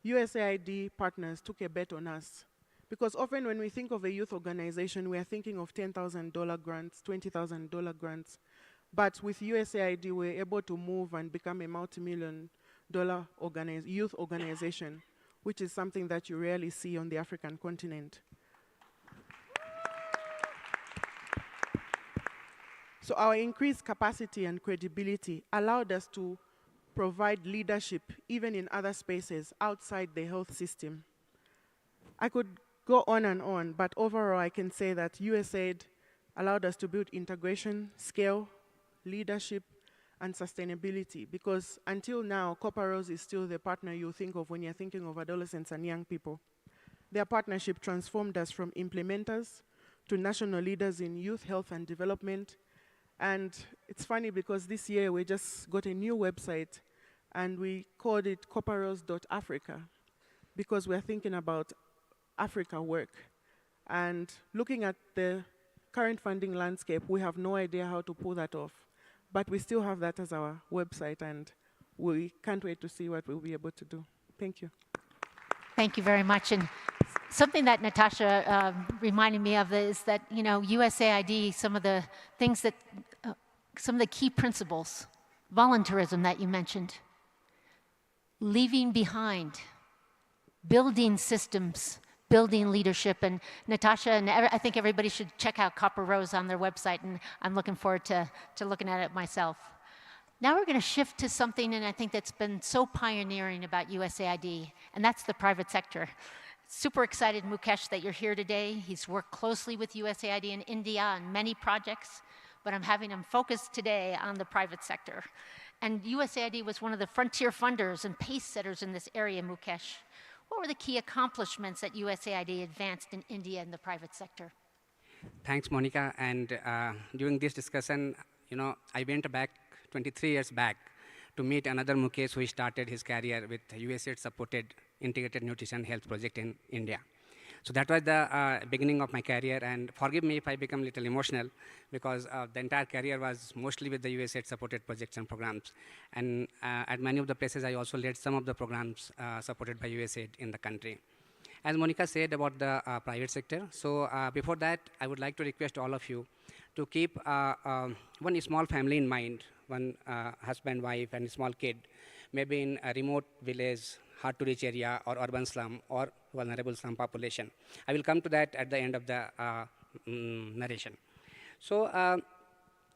USAID partners took a bet on us Because often when we think of a youth organization, we are thinking of $10,000 grants, $20,000 grants. But with USAID, we're able to move and become a multi-million-dollar youth organization, which is something that you rarely see on the African continent. So our increased capacity and credibility allowed us to provide leadership even in other spaces outside the health system. I could go on, but overall I can say that USAID allowed us to build integration, scale, leadership, and sustainability, because until now, Copper Rose is still the partner you think of when you're thinking of adolescents and young people. Their partnership transformed us from implementers to national leaders in youth health and development. And it's funny because this year we just got a new website and we called it copperrose.africa because we're thinking about Africa work. And looking at the current funding landscape, we have no idea how to pull that off. But we still have that as our website, and we can't wait to see what we'll be able to do. Thank you. Thank you very much. And something that Natasha reminded me of is that, you know, USAID, some of the things that, some of the key principles, voluntarism that you mentioned, leaving behind, building systems, building leadership. And Natasha, and I think everybody should check out Copper Rose on their website, and I'm looking forward to looking at it myself. Now we're going to shift to something, and I think that's been so pioneering about USAID, and that's the private sector. Super excited, Mukesh, that you're here today. He's worked closely with USAID in India on many projects, but I'm having him focus today on the private sector. And USAID was one of the frontier funders and pace setters in this area, Mukesh. What were the key accomplishments that USAID advanced in India in the private sector? Thanks, Monica. And during this discussion, you know, I went back 23 years back to meet another Mukesh who started his career with USAID-supported integrated nutrition health project in India. So that was the beginning of my career, and forgive me if I become a little emotional, because the entire career was mostly with the USAID-supported projects and programs. And at many of the places, I also led some of the programs supported by USAID in the country. As Monica said about the private sector, so before that, I would like to request all of you to keep one small family in mind, one husband, wife, and small kid, maybe in a remote village, hard-to-reach area, or urban slum, or vulnerable slum population. I will come to that at the end of the narration. So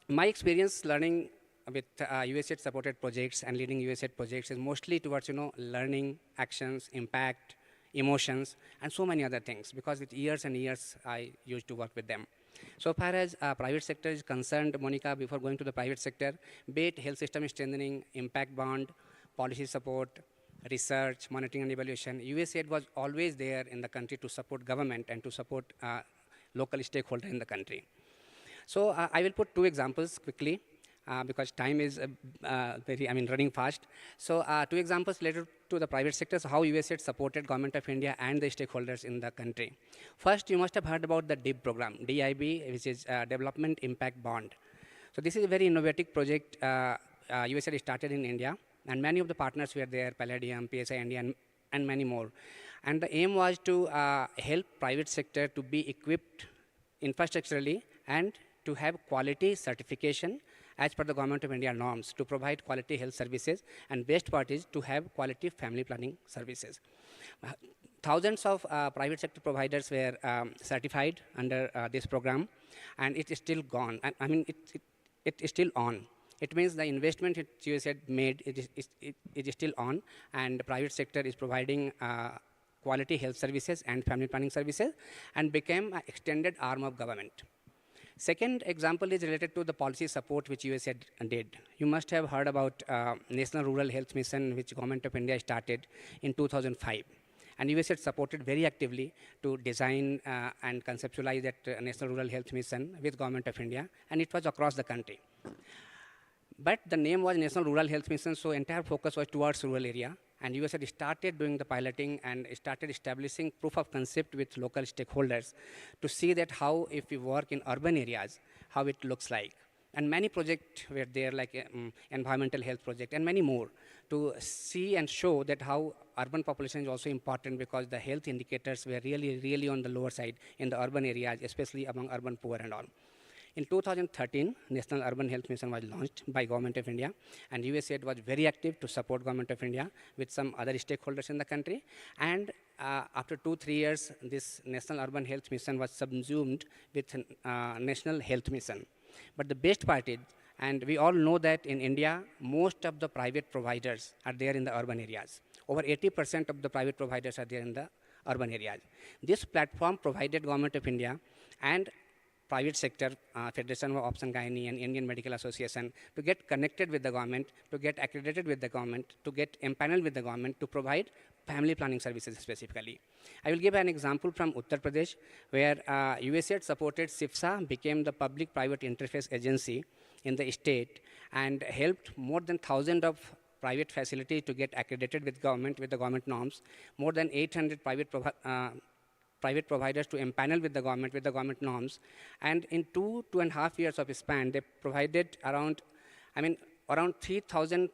my experience learning with USAID-supported projects and leading USAID projects is mostly towards, you know, learning, actions, impact, emotions, and so many other things, because with years and years, I used to work with them. So far as private sector is concerned, Monica, before going to the private sector, be it health system strengthening, impact bond, policy support, research, monitoring and evaluation, USAID was always there in the country to support government and to support local stakeholders in the country. So I will put two examples quickly because time is running fast. So 2 examples related to the private sector, so how USAID supported Government of India and the stakeholders in the country. First, you must have heard about the DIB program, DIB, which is Development Impact Bond. So this is a very innovative project USAID started in India, and many of the partners were there, Palladium, PSI India, and many more. And the aim was to help private sector to be equipped infrastructurally and to have quality certification as per the Government of India norms to provide quality health services, and best part is to have quality family planning services. Thousands of private sector providers were certified under this program, and it is still gone. It is still on. It means the investment that USAID made, it is still on, and the private sector is providing quality health services and family planning services, and became an extended arm of government. Second example is related to the policy support which USAID did. You must have heard about National Rural Health Mission, which Government of India started in 2005. And USAID supported very actively to design and conceptualize that National Rural Health Mission with Government of India, and it was across the country. But the name was National Rural Health Mission, so entire focus was towards rural area. And USAID started doing the piloting and started establishing proof of concept with local stakeholders to see that how, if we work in urban areas, how it looks like. And many projects were there, like environmental health project and many more, to see and show that how urban population is also important, because the health indicators were really, really on the lower side in the urban areas, especially among urban poor and all. In 2013, National Urban Health Mission was launched by Government of India, and USAID was very active to support Government of India with some other stakeholders in the country. And after 2-3 years, this National Urban Health Mission was subsumed with National Health Mission. But the best part is, and we all know that in India, most of the private providers are there in the urban areas. Over 80% of the private providers are there in the urban areas. This platform provided Government of India and private sector, Federation of Obstetricians and Indian Medical Association, to get connected with the government, to get accredited with the government, to get empaneled with the government, to provide family planning services specifically. I will give an example from Uttar Pradesh, where USAID supported SIFSA, became the public-private interface agency in the state, and helped more than 1,000 of private facilities to get accredited with the government norms, more than 800 private providers to empanel with the government norms, and in 2.5 years of span, they provided around 350,000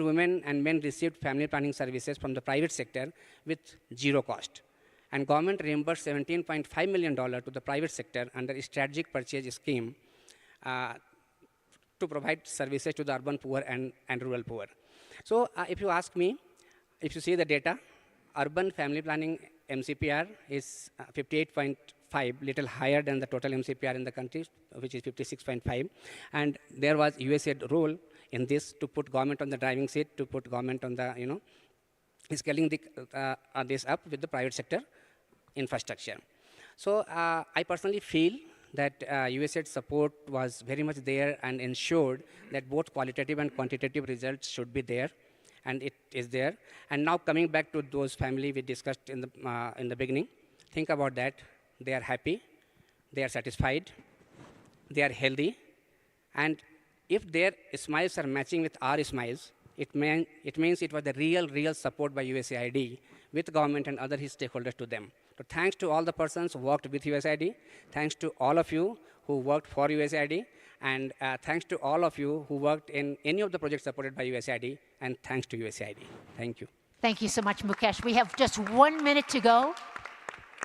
women and men received family planning services from the private sector with zero cost. And government reimbursed $17.5 million to the private sector under a strategic purchase scheme to provide services to the urban poor and rural poor. So if you ask me, if you see the data, urban family planning MCPR is 58.5, little higher than the total MCPR in the country, which is 56.5. And there was USAID role in this to put government on the driving seat, to put government on the, scaling this up with the private sector infrastructure. So I personally feel that USAID support was very much there and ensured that both qualitative and quantitative results should be there. And it is there. And now coming back to those families we discussed in the beginning, think about that. They are happy, they are satisfied, they are healthy, and if their smiles are matching with our smiles, it means it was the real support by USAID with government and other stakeholders to them. So thanks to all the persons who worked with USAID, thanks to all of you who worked for USAID, and thanks to all of you who worked in any of the projects supported by USAID, and thanks to USAID. Thank you. Thank you so much, Mukesh. We have just 1 minute to go.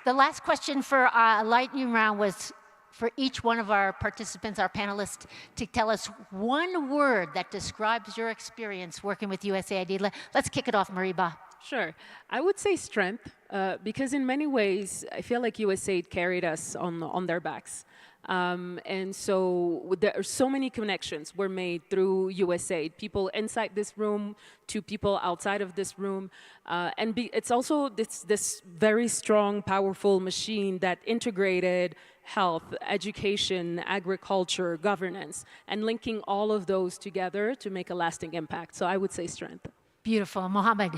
The last question for a lightning round was for each one of our participants, our panelists, to tell us one word that describes your experience working with USAID. Let's kick it off, Mariba. Sure. I would say strength, because in many ways, I feel like USAID carried us on their backs. And so there are so many connections were made through USAID, people inside this room to people outside of this room. It's also this very strong, powerful machine that integrated health, education, agriculture, governance, and linking all of those together to make a lasting impact. So I would say strength. Beautiful. Mohammed.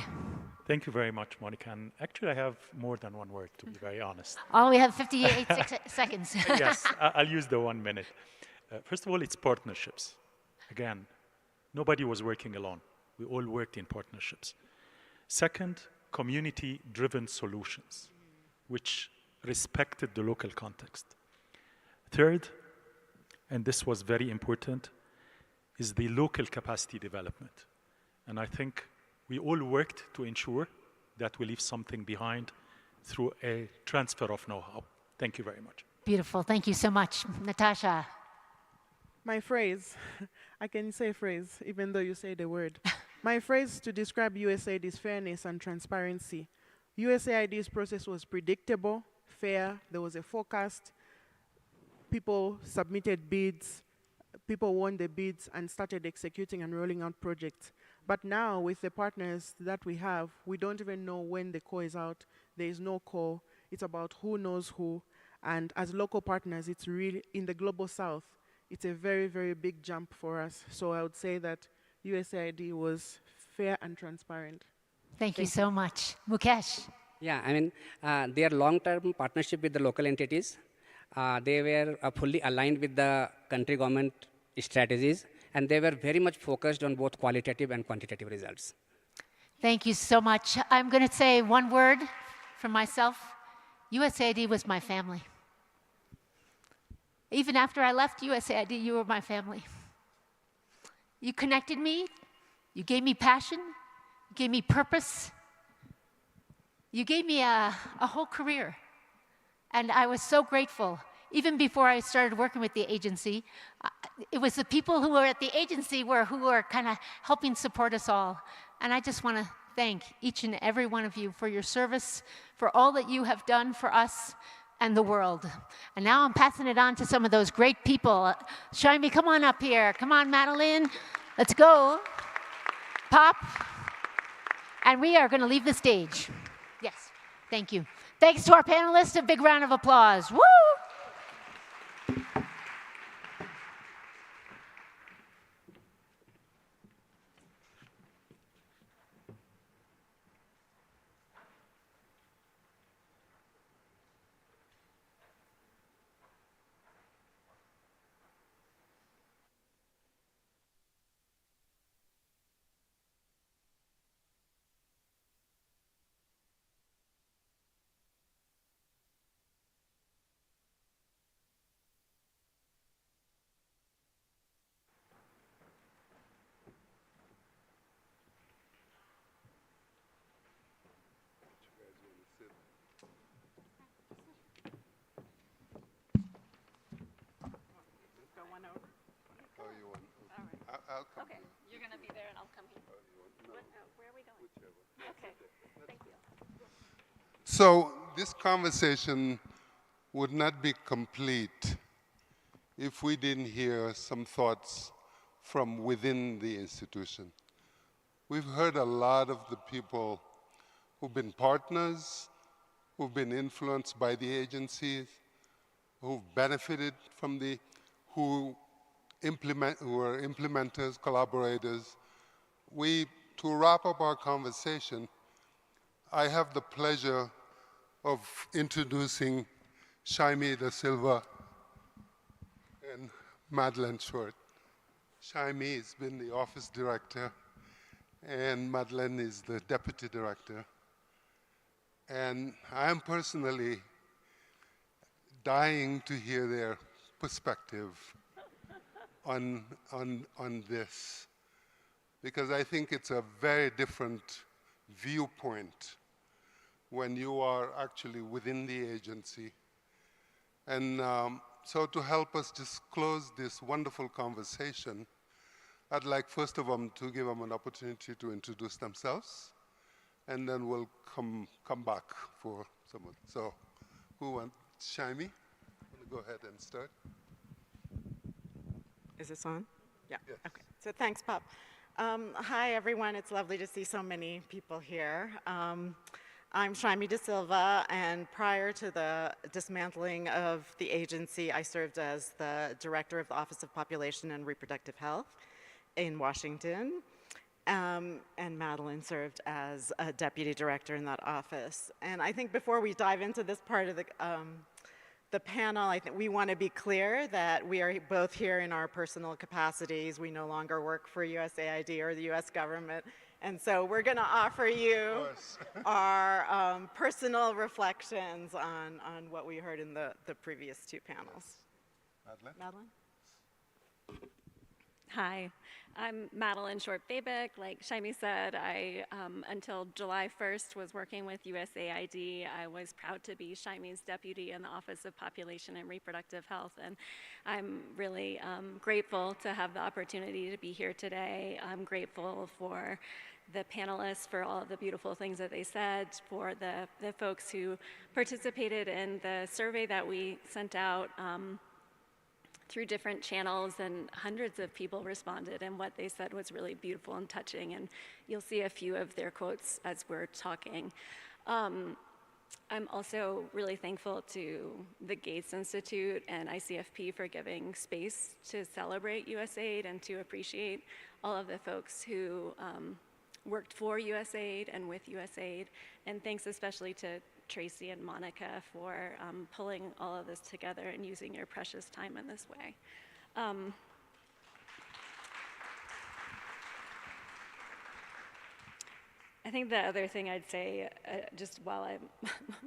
Thank you very much, Monica. And actually, I have more than one word, to be very honest. Oh, we have 58 seconds. Yes, I'll use the 1 minute. First of all, it's partnerships. Again, nobody was working alone. We all worked in partnerships. Second, community-driven solutions, which respected the local context. Third, and this was very important, is the local capacity development. And I think we all worked to ensure that we leave something behind through a transfer of know-how. Thank you very much. Beautiful. Thank you so much. Natasha. My phrase, I can say phrase, even though you say the word. My phrase to describe USAID is fairness and transparency. USAID's process was predictable, fair, there was a forecast, people submitted bids, people won the bids and started executing and rolling out projects. But now, with the partners that we have, we don't even know when the call is out. There is no call. It's about who knows who. And as local partners, it's really, in the global south, it's a very, very big jump for us. So I would say that USAID was fair and transparent. Thank you so much. Mukesh. Yeah, I mean, their long-term partnership with the local entities, they were fully aligned with the country government strategies, and they were very much focused on both qualitative and quantitative results. Thank you so much. I'm going to say one word for myself. USAID was my family. Even after I left USAID, you were my family. You connected me, you gave me passion, you gave me purpose, you gave me a whole career. And I was so grateful. Even before I started working with the agency, it was the people who were at the agency who were kind of helping support us all. And I just want to thank each and every one of you for your service, for all that you have done for us and the world. And now I'm passing it on to some of those great people. Shaimi, come on up here. Come on, Madeline. Let's go. Pop. And we are going to leave the stage. Yes, thank you. Thanks to our panelists, a big round of applause. Woo! I'll come okay, you're going to be there and I'll come here. No. Where are we going? Whichever. Okay, thank you. So this conversation would not be complete if we didn't hear some thoughts from within the institution. We've heard a lot of the people who've been partners, who've been influenced by the agencies, who've benefited from who are implementers, collaborators. To wrap up our conversation, I have the pleasure of introducing Shaimi Da Silva and Madeleine Short. Shaimi has been the office director, and Madeleine is the deputy director. And I am personally dying to hear their perspective on this, because I think it's a very different viewpoint when you are actually within the agency. And so to help us just close this wonderful conversation, I'd like first of all to give them an opportunity to introduce themselves, and then we'll come back for someone. So who wants? Shaimi, go ahead and start. Is this on? Yeah. Yes. Okay. So thanks, Pop. Hi, everyone. It's lovely to see so many people here. I'm Shaimi Da Silva, and prior to the dismantling of the agency, I served as the director of the Office of Population and Reproductive Health in Washington. And Madeline served as a deputy director in that office. And I think before we dive into this part of the panel, I think we want to be clear that we are both here in our personal capacities. We no longer work for USAID or the US government. And so we're going to offer you our personal reflections on what we heard in the previous two panels. Madeline? Hi, I'm Madeline Short-Babick. Like Shaimi said, I, until July 1st, was working with USAID. I was proud to be Shaimi's deputy in the Office of Population and Reproductive Health, and I'm really grateful to have the opportunity to be here today. I'm grateful for the panelists for all of the beautiful things that they said, for the folks who participated in the survey that we sent out through different channels, and hundreds of people responded, and what they said was really beautiful and touching, and you'll see a few of their quotes as we're talking. I'm also really thankful to the Gates Institute and ICFP for giving space to celebrate USAID and to appreciate all of the folks who worked for USAID and with USAID, and thanks especially to Tracy and Monica for pulling all of this together and using your precious time in this way. I think the other thing I'd say, just while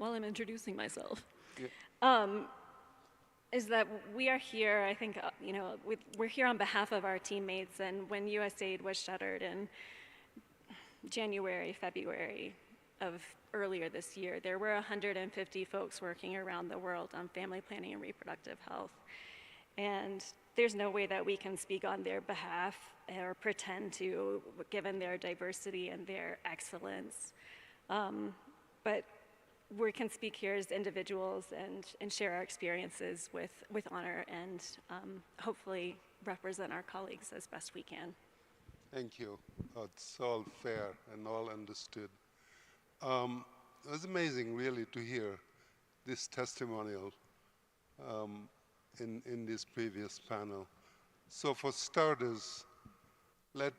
I'm introducing myself, is that we are here, I think, we're here on behalf of our teammates, and when USAID was shuttered in January, February of earlier this year, there were 150 folks working around the world on family planning and reproductive health. And there's no way that we can speak on their behalf or pretend to, given their diversity and their excellence. But we can speak here as individuals and share our experiences with honor and hopefully represent our colleagues as best we can. Thank you. It's all fair and all understood. It was amazing, really, to hear this testimonial in this previous panel. So for starters, let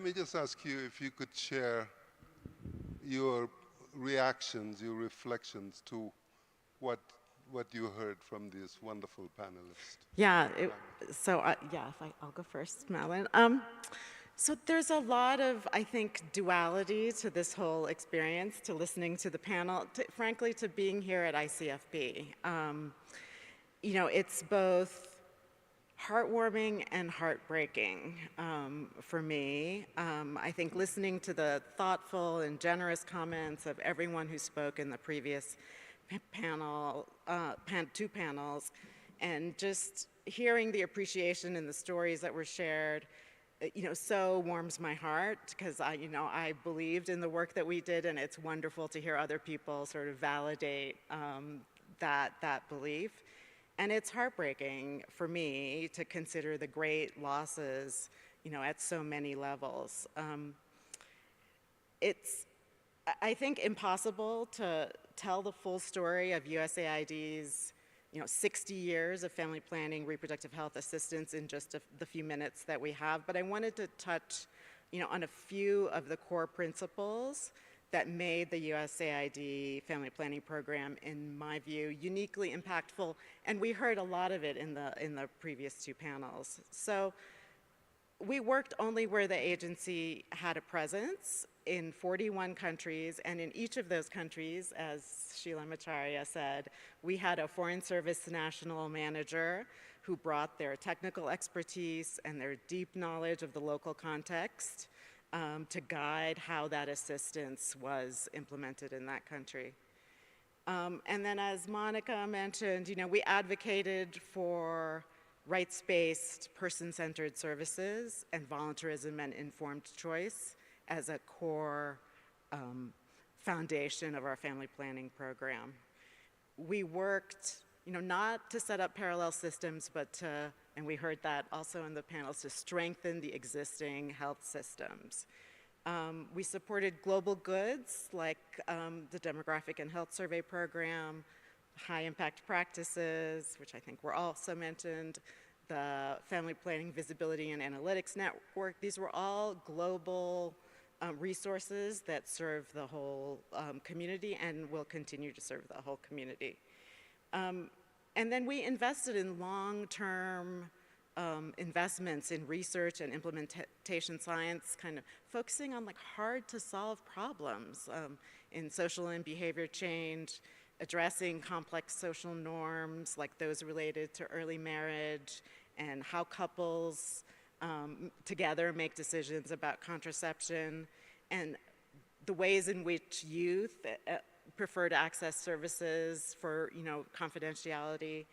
me just ask you if you could share your reactions, your reflections to what you heard from these wonderful panelists. Yeah, I'll go first, Madeline. So there's a lot of, I think, duality to this whole experience, to listening to the panel, frankly, to being here at ICFP. It's both heartwarming and heartbreaking for me. I think listening to the thoughtful and generous comments of everyone who spoke in the previous panel, two panels, and just hearing the appreciation and the stories that were shared, so warms my heart, because I believed in the work that we did, and it's wonderful to hear other people sort of validate that belief. And it's heartbreaking for me to consider the great losses, at so many levels. It's, I think, impossible to tell the full story of USAID's 60 years of family planning, reproductive health assistance in just the few minutes that we have, but I wanted to touch, on a few of the core principles that made the USAID family planning program, in my view, uniquely impactful, and we heard a lot of it in the previous two panels. So we worked only where the agency had a presence in 41 countries, and in each of those countries, as Sheila Macharia said, we had a Foreign Service national manager who brought their technical expertise and their deep knowledge of the local context to guide how that assistance was implemented in that country. And then, as Monica mentioned, we advocated for rights-based, person-centered services and voluntarism and informed choice as a core foundation of our family planning program. We worked, not to set up parallel systems, but to, and we heard that also in the panels, to strengthen the existing health systems. We supported global goods like the Demographic and Health Survey Program, high impact practices, which I think were also mentioned, the Family Planning Visibility and Analytics Network. These were all global resources that serve the whole community and will continue to serve the whole community. And then we invested in long-term investments in research and implementation science, kind of focusing on hard to solve problems in social and behavior change, addressing complex social norms like those related to early marriage and how couples together make decisions about contraception, and the ways in which youth prefer to access services for confidentiality.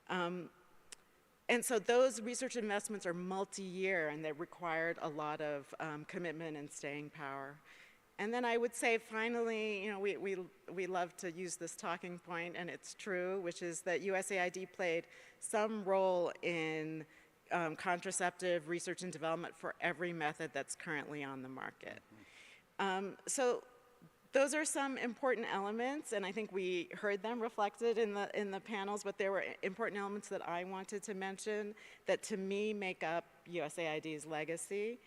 And so those research investments are multi-year, and they required a lot of commitment and staying power. And then I would say, finally, we love to use this talking point, and it's true, which is that USAID played some role in contraceptive research and development for every method that's currently on the market. So those are some important elements, and I think we heard them reflected in the panels, but there were important elements that I wanted to mention that, to me, make up USAID's legacy.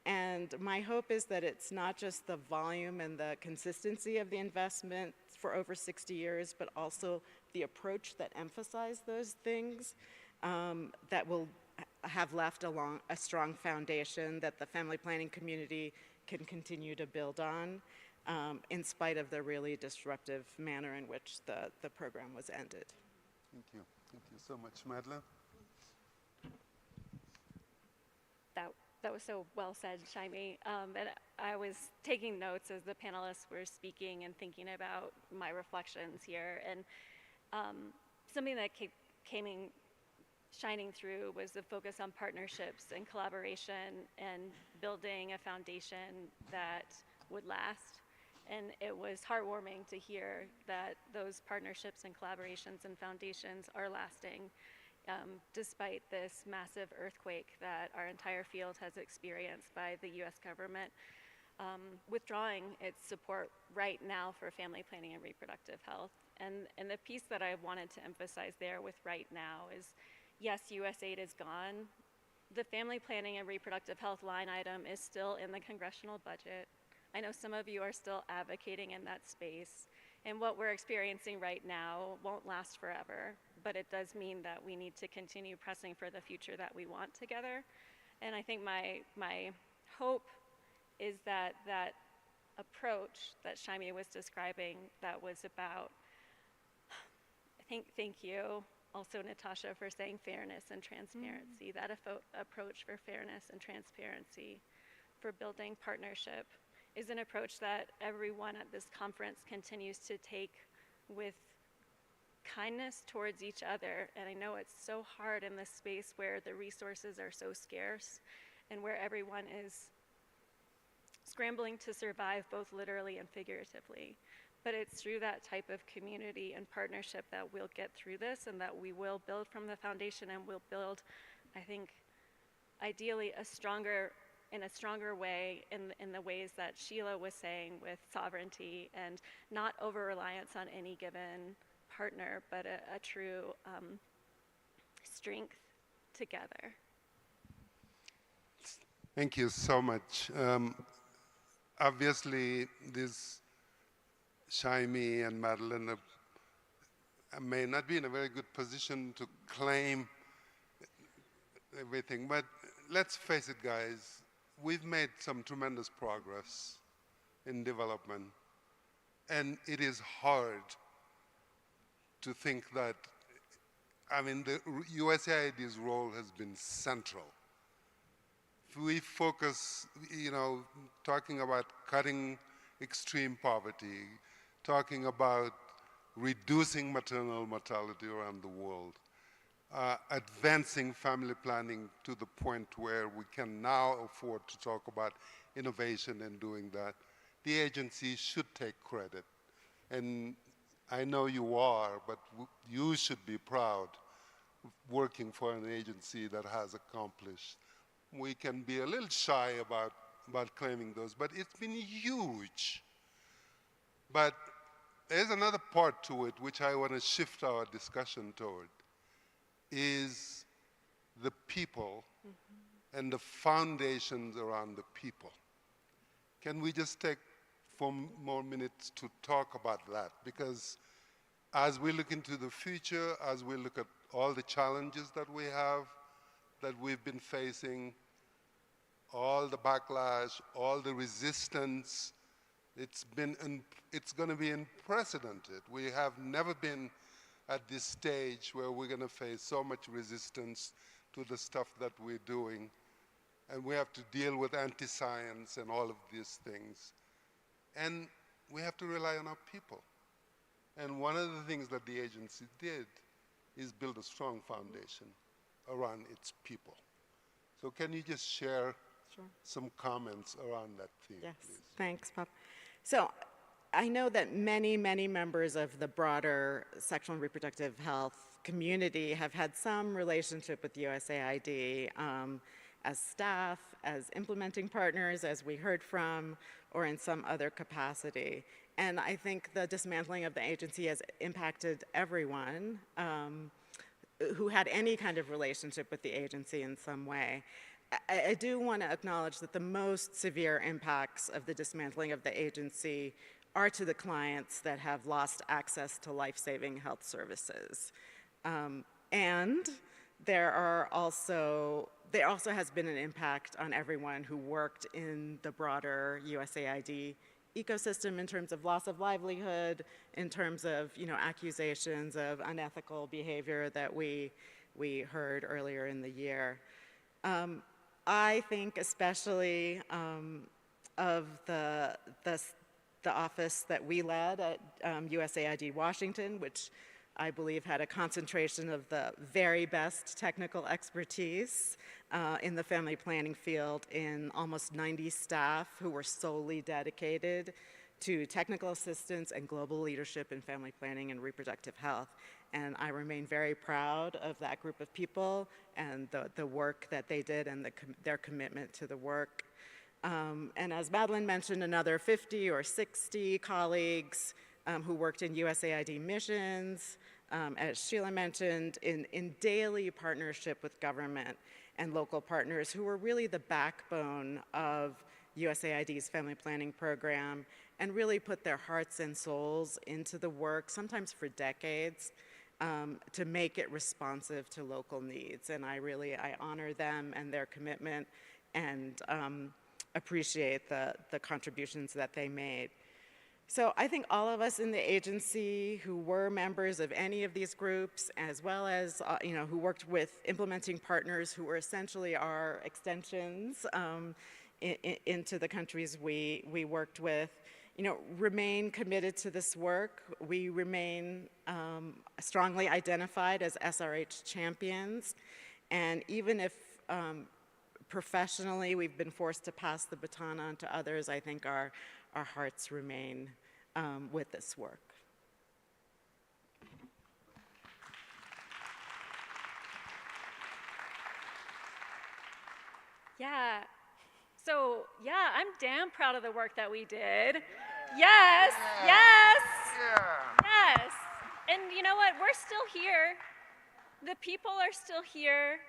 And my hope is that it's not just the volume and the consistency of the investment for over 60 years, but also the approach that emphasized those things that will have left a strong foundation that the family planning community can continue to build on. in spite of the really disruptive manner in which the program was ended. Thank you. Thank you so much, Madeline. That was so well said, Shaimi. And I was taking notes as the panelists were speaking and thinking about my reflections here. And something that shining through was the focus on partnerships and collaboration and building a foundation that would last. And it was heartwarming to hear that those partnerships and collaborations and foundations are lasting. Despite this massive earthquake that our entire field has experienced by the US government withdrawing its support right now for family planning and reproductive health. And the piece that I wanted to emphasize there with right now is, yes, USAID is gone. The family planning and reproductive health line item is still in the congressional budget. I know some of you are still advocating in that space. And what we're experiencing right now won't last forever, but it does mean that we need to continue pressing for the future that we want together. And I think my hope is that that approach that Shaimi was describing, that was about, thank you also, Natasha, for saying fairness and transparency. That approach for fairness and transparency, for building partnership, is an approach that everyone at this conference continues to take with kindness towards each other. And I know it's so hard in this space where the resources are so scarce and where everyone is scrambling to survive both literally and figuratively. But it's through that type of community and partnership that we'll get through this, and that we will build from the foundation, and we'll build, I think, ideally in a stronger way in the ways that Sheila was saying, with sovereignty and not over-reliance on any given partner, but a true strength together. Thank you so much. Obviously, this Shaimi and Madeline may not be in a very good position to claim everything, but let's face it, guys, we've made some tremendous progress in development, and it is hard to think that, I mean, the USAID's role has been central. If we focus, talking about cutting extreme poverty, talking about reducing maternal mortality around the world, advancing family planning to the point where we can now afford to talk about innovation and doing that, the agency should take credit. And I know you are, but you should be proud of working for an agency that has accomplished. We can be a little shy about claiming those, but it's been huge. But there's another part to it which I want to shift our discussion toward, is the people and the foundations around the people. Can we just take 4 more minutes to talk about that? Because as we look into the future, as we look at all the challenges that we have, that we've been facing, all the backlash, all the resistance, it's going to be unprecedented. We have never been at this stage where we're going to face so much resistance to the stuff that we're doing. And we have to deal with anti-science and all of these things. And we have to rely on our people. And one of the things that the agency did is build a strong foundation around its people. So can you just share some comments around that theme, yes, please? Thanks, Bob. So I know that many, many members of the broader sexual and reproductive health community have had some relationship with USAID as staff, as implementing partners, as we heard from, or in some other capacity. And I think the dismantling of the agency has impacted everyone who had any kind of relationship with the agency in some way. I do want to acknowledge that the most severe impacts of the dismantling of the agency are to the clients that have lost access to life-saving health services. And there also has been an impact on everyone who worked in the broader USAID ecosystem in terms of loss of livelihood, in terms of accusations of unethical behavior that we heard earlier in the year. I think especially of the office that we led at USAID Washington, which I believe had a concentration of the very best technical expertise in the family planning field in almost 90 staff who were solely dedicated to technical assistance and global leadership in family planning and reproductive health. And I remain very proud of that group of people and the work that they did and their commitment to the work. And as Madeline mentioned, another 50 or 60 colleagues who worked in USAID missions, as Sheila mentioned, in daily partnership with government and local partners who were really the backbone of USAID's family planning program and really put their hearts and souls into the work, sometimes for decades, to make it responsive to local needs. And I honor them and their commitment and appreciate the contributions that they made. So I think all of us in the agency who were members of any of these groups, as well as who worked with implementing partners who were essentially our extensions into the countries we worked with, remain committed to this work. We remain strongly identified as SRH champions, and even if professionally we've been forced to pass the baton on to others, I think our hearts remain with this work. Yeah. So, yeah, I'm damn proud of the work that we did. Yes, yes, yes. And you know what? We're still here. The people are still here.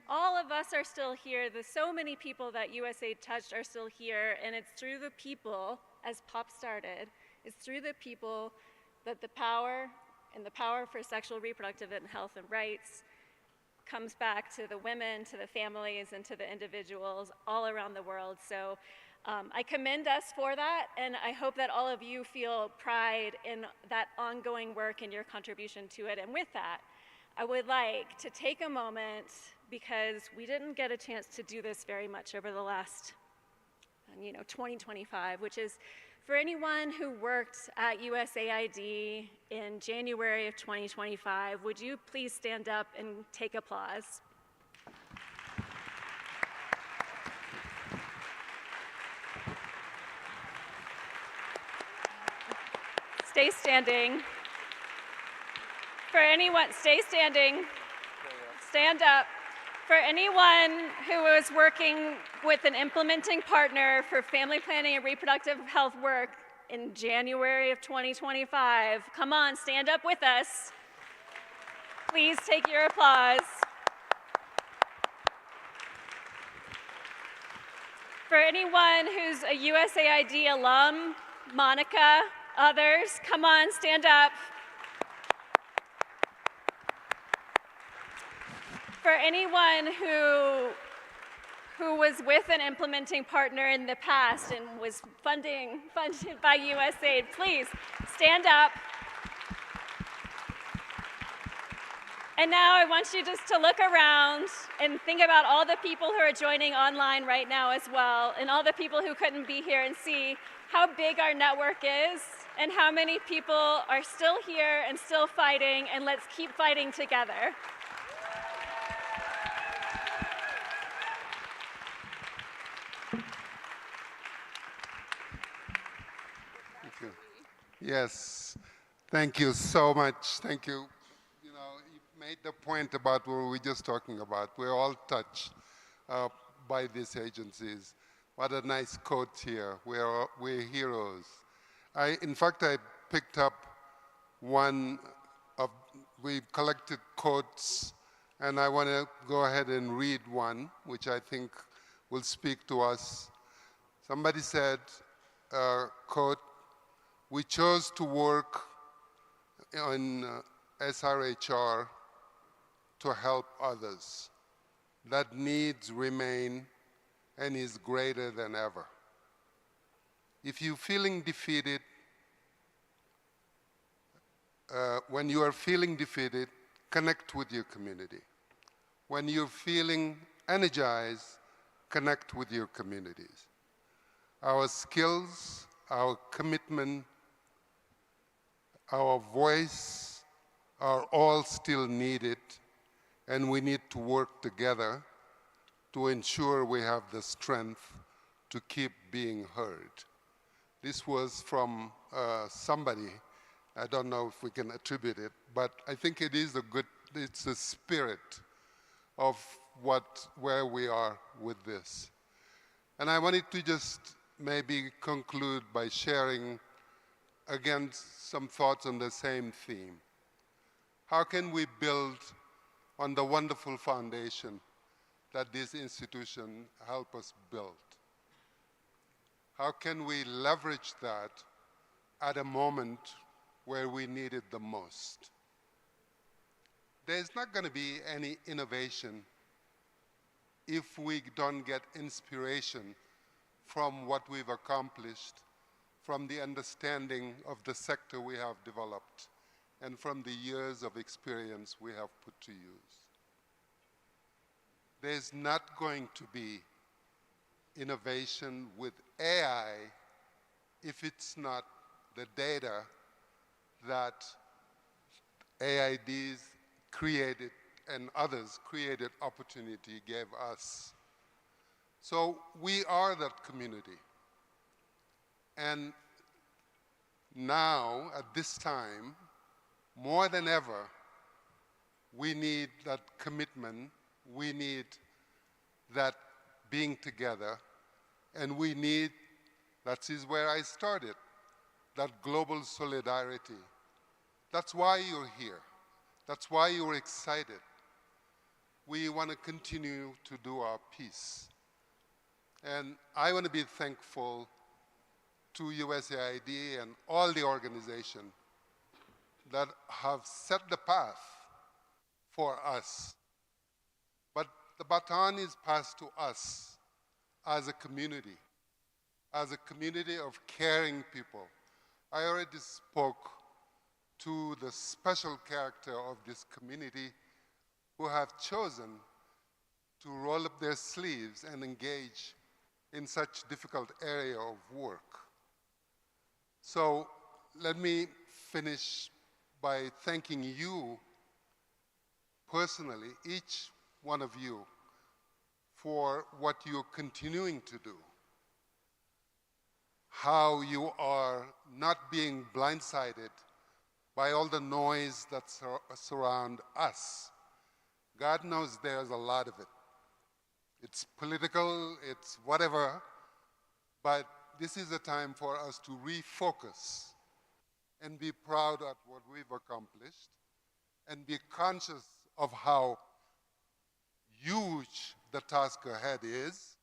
All of us are still here. There's so many people that USAID touched are still here, and it's through the people, as POP started, it's through the people that the power for sexual, reproductive, and health and rights comes back to the women, to the families, and to the individuals all around the world. So I commend us for that, and I hope that all of you feel pride in that ongoing work and your contribution to it. And with that, I would like to take a moment, because we didn't get a chance to do this very much over the last 2025, which is for anyone who worked at USAID in January of 2025, would you please stand up and take applause? Stay standing. For anyone, stay standing. Stand up. For anyone who was working with an implementing partner for family planning and reproductive health work in January of 2025, come on, stand up with us. Please take your applause. For anyone who's a USAID alum, Monica, others, come on, stand up. For anyone who was with an implementing partner in the past and was funded by USAID, please stand up. And now I want you just to look around and think about all the people who are joining online right now as well, and all the people who couldn't be here, and see how big our network is and how many people are still here and still fighting, and let's keep fighting together. Yes, thank you so much. Thank you. You made the point about what we were just talking about. We're all touched by these agencies. What a nice quote here. We're heroes. In fact, I picked up we collected quotes, and I want to go ahead and read one, which I think will speak to us. Somebody said, quote, "We chose to work on SRHR to help others. That needs remain and is greater than ever." If you're feeling defeated, when you are feeling defeated, connect with your community. When you're feeling energized, connect with your communities. Our skills, our commitment, our voice are all still needed, and we need to work together to ensure we have the strength to keep being heard. This was from somebody, I don't know if we can attribute it, but I think it is it's a spirit of where we are with this. And I wanted to just maybe conclude by sharing again some thoughts on the same theme. How can we build on the wonderful foundation that this institution helped us build? How can we leverage that at a moment where we need it the most? There's not going to be any innovation if we don't get inspiration from what we've accomplished, from the understanding of the sector we have developed, and from the years of experience we have put to use. There's not going to be innovation with AI if it's not the data that AIDs created and others created opportunity gave us. So we are that community. And now, at this time, more than ever, we need that commitment, we need that being together, and we need, that is where I started, that global solidarity. That's why you're here. That's why you're excited. We want to continue to do our piece. And I want to be thankful to USAID and all the organizations that have set the path for us. But the baton is passed to us as a community of caring people. I already spoke to the special character of this community who have chosen to roll up their sleeves and engage in such difficult area of work. So let me finish by thanking you personally, each one of you, for what you're continuing to do, how you are not being blindsided by all the noise that surround us. God knows there's a lot of it. It's political, it's whatever, but this is a time for us to refocus and be proud of what we've accomplished and be conscious of how huge the task ahead is,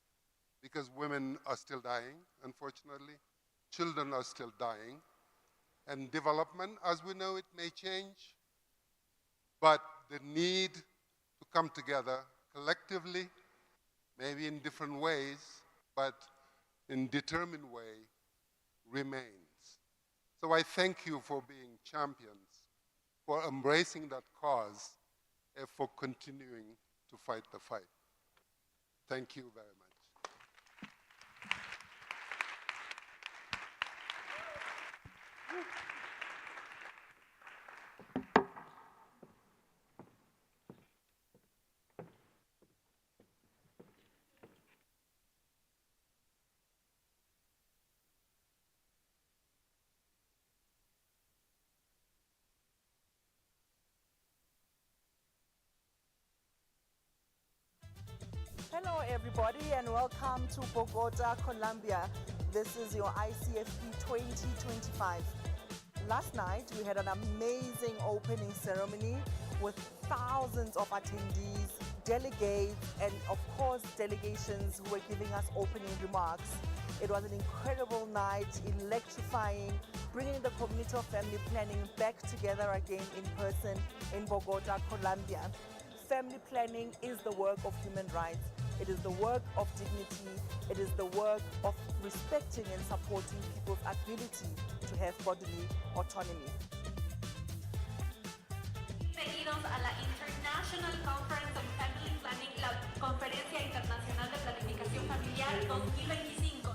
because women are still dying, unfortunately. Children are still dying. And development, as we know, it may change, but the need to come together collectively, maybe in different ways, but in determined way, remains. So I thank you for being champions, for embracing that cause, and for continuing to fight the fight. Thank you very much. Hello everybody and welcome to Bogota, Colombia. This is your ICFP 2025. Last night we had an amazing opening ceremony with thousands of attendees, delegates, and of course delegations who were giving us opening remarks. It was an incredible night, electrifying, bringing the community of family planning back together again in person in Bogota, Colombia. Family planning is the work of human rights. It is the work of dignity. It is the work of respecting and supporting people's ability to have bodily autonomy. Bienvenidos a la International Conference on Family Planning, la Conferencia Internacional de Planificación Familiar 2025.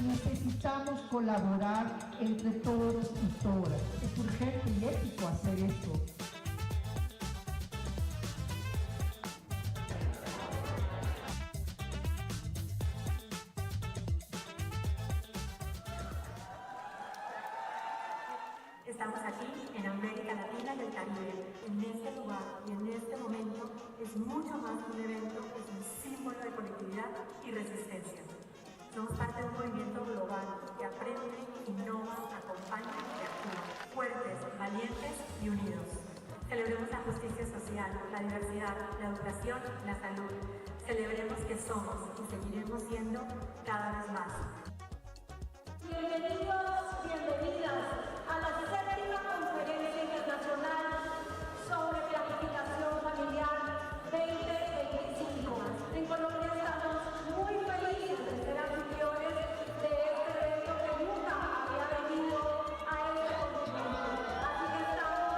Necesitamos colaborar entre todos y todas. Es urgente y ético hacer esto. Estamos aquí en América Latina y el Caribe. En este lugar y en este momento es mucho más que un evento, es un símbolo de colectividad y resistencia. Somos parte de un movimiento global que aprende, innova, acompaña y actúa. Fuertes, valientes y unidos. Celebremos la justicia social, la diversidad, la educación, la salud. Celebremos que somos y seguiremos siendo cada vez más. Bienvenidos, bienvenidas a la 7ª Conferencia Internacional sobre Planificación Familiar 2025. En Colombia estamos muy felices de ser anfitriones de este evento que nunca había venido a este continente. Así que estamos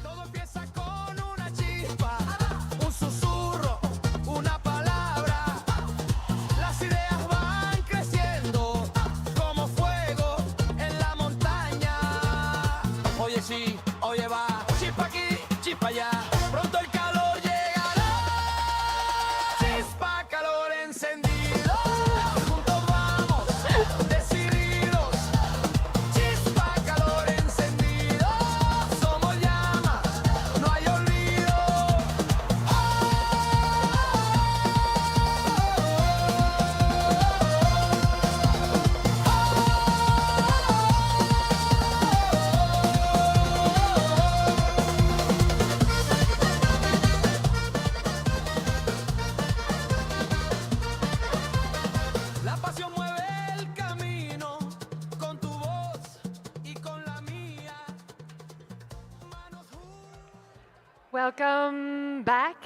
Todo empieza con una chispa, un susurro, una palabra. Las ideas van creciendo como fuego en la montaña. Oye sí, oye va, chispa aquí, chispa allá. Pronto el calor llegará. Chispa, calor encendido. Juntos vamos, decididos. Chispa, calor encendido. Somos llamas, no hay olvido. La pasión mueve el camino con tu voz y con la mía. Welcome back.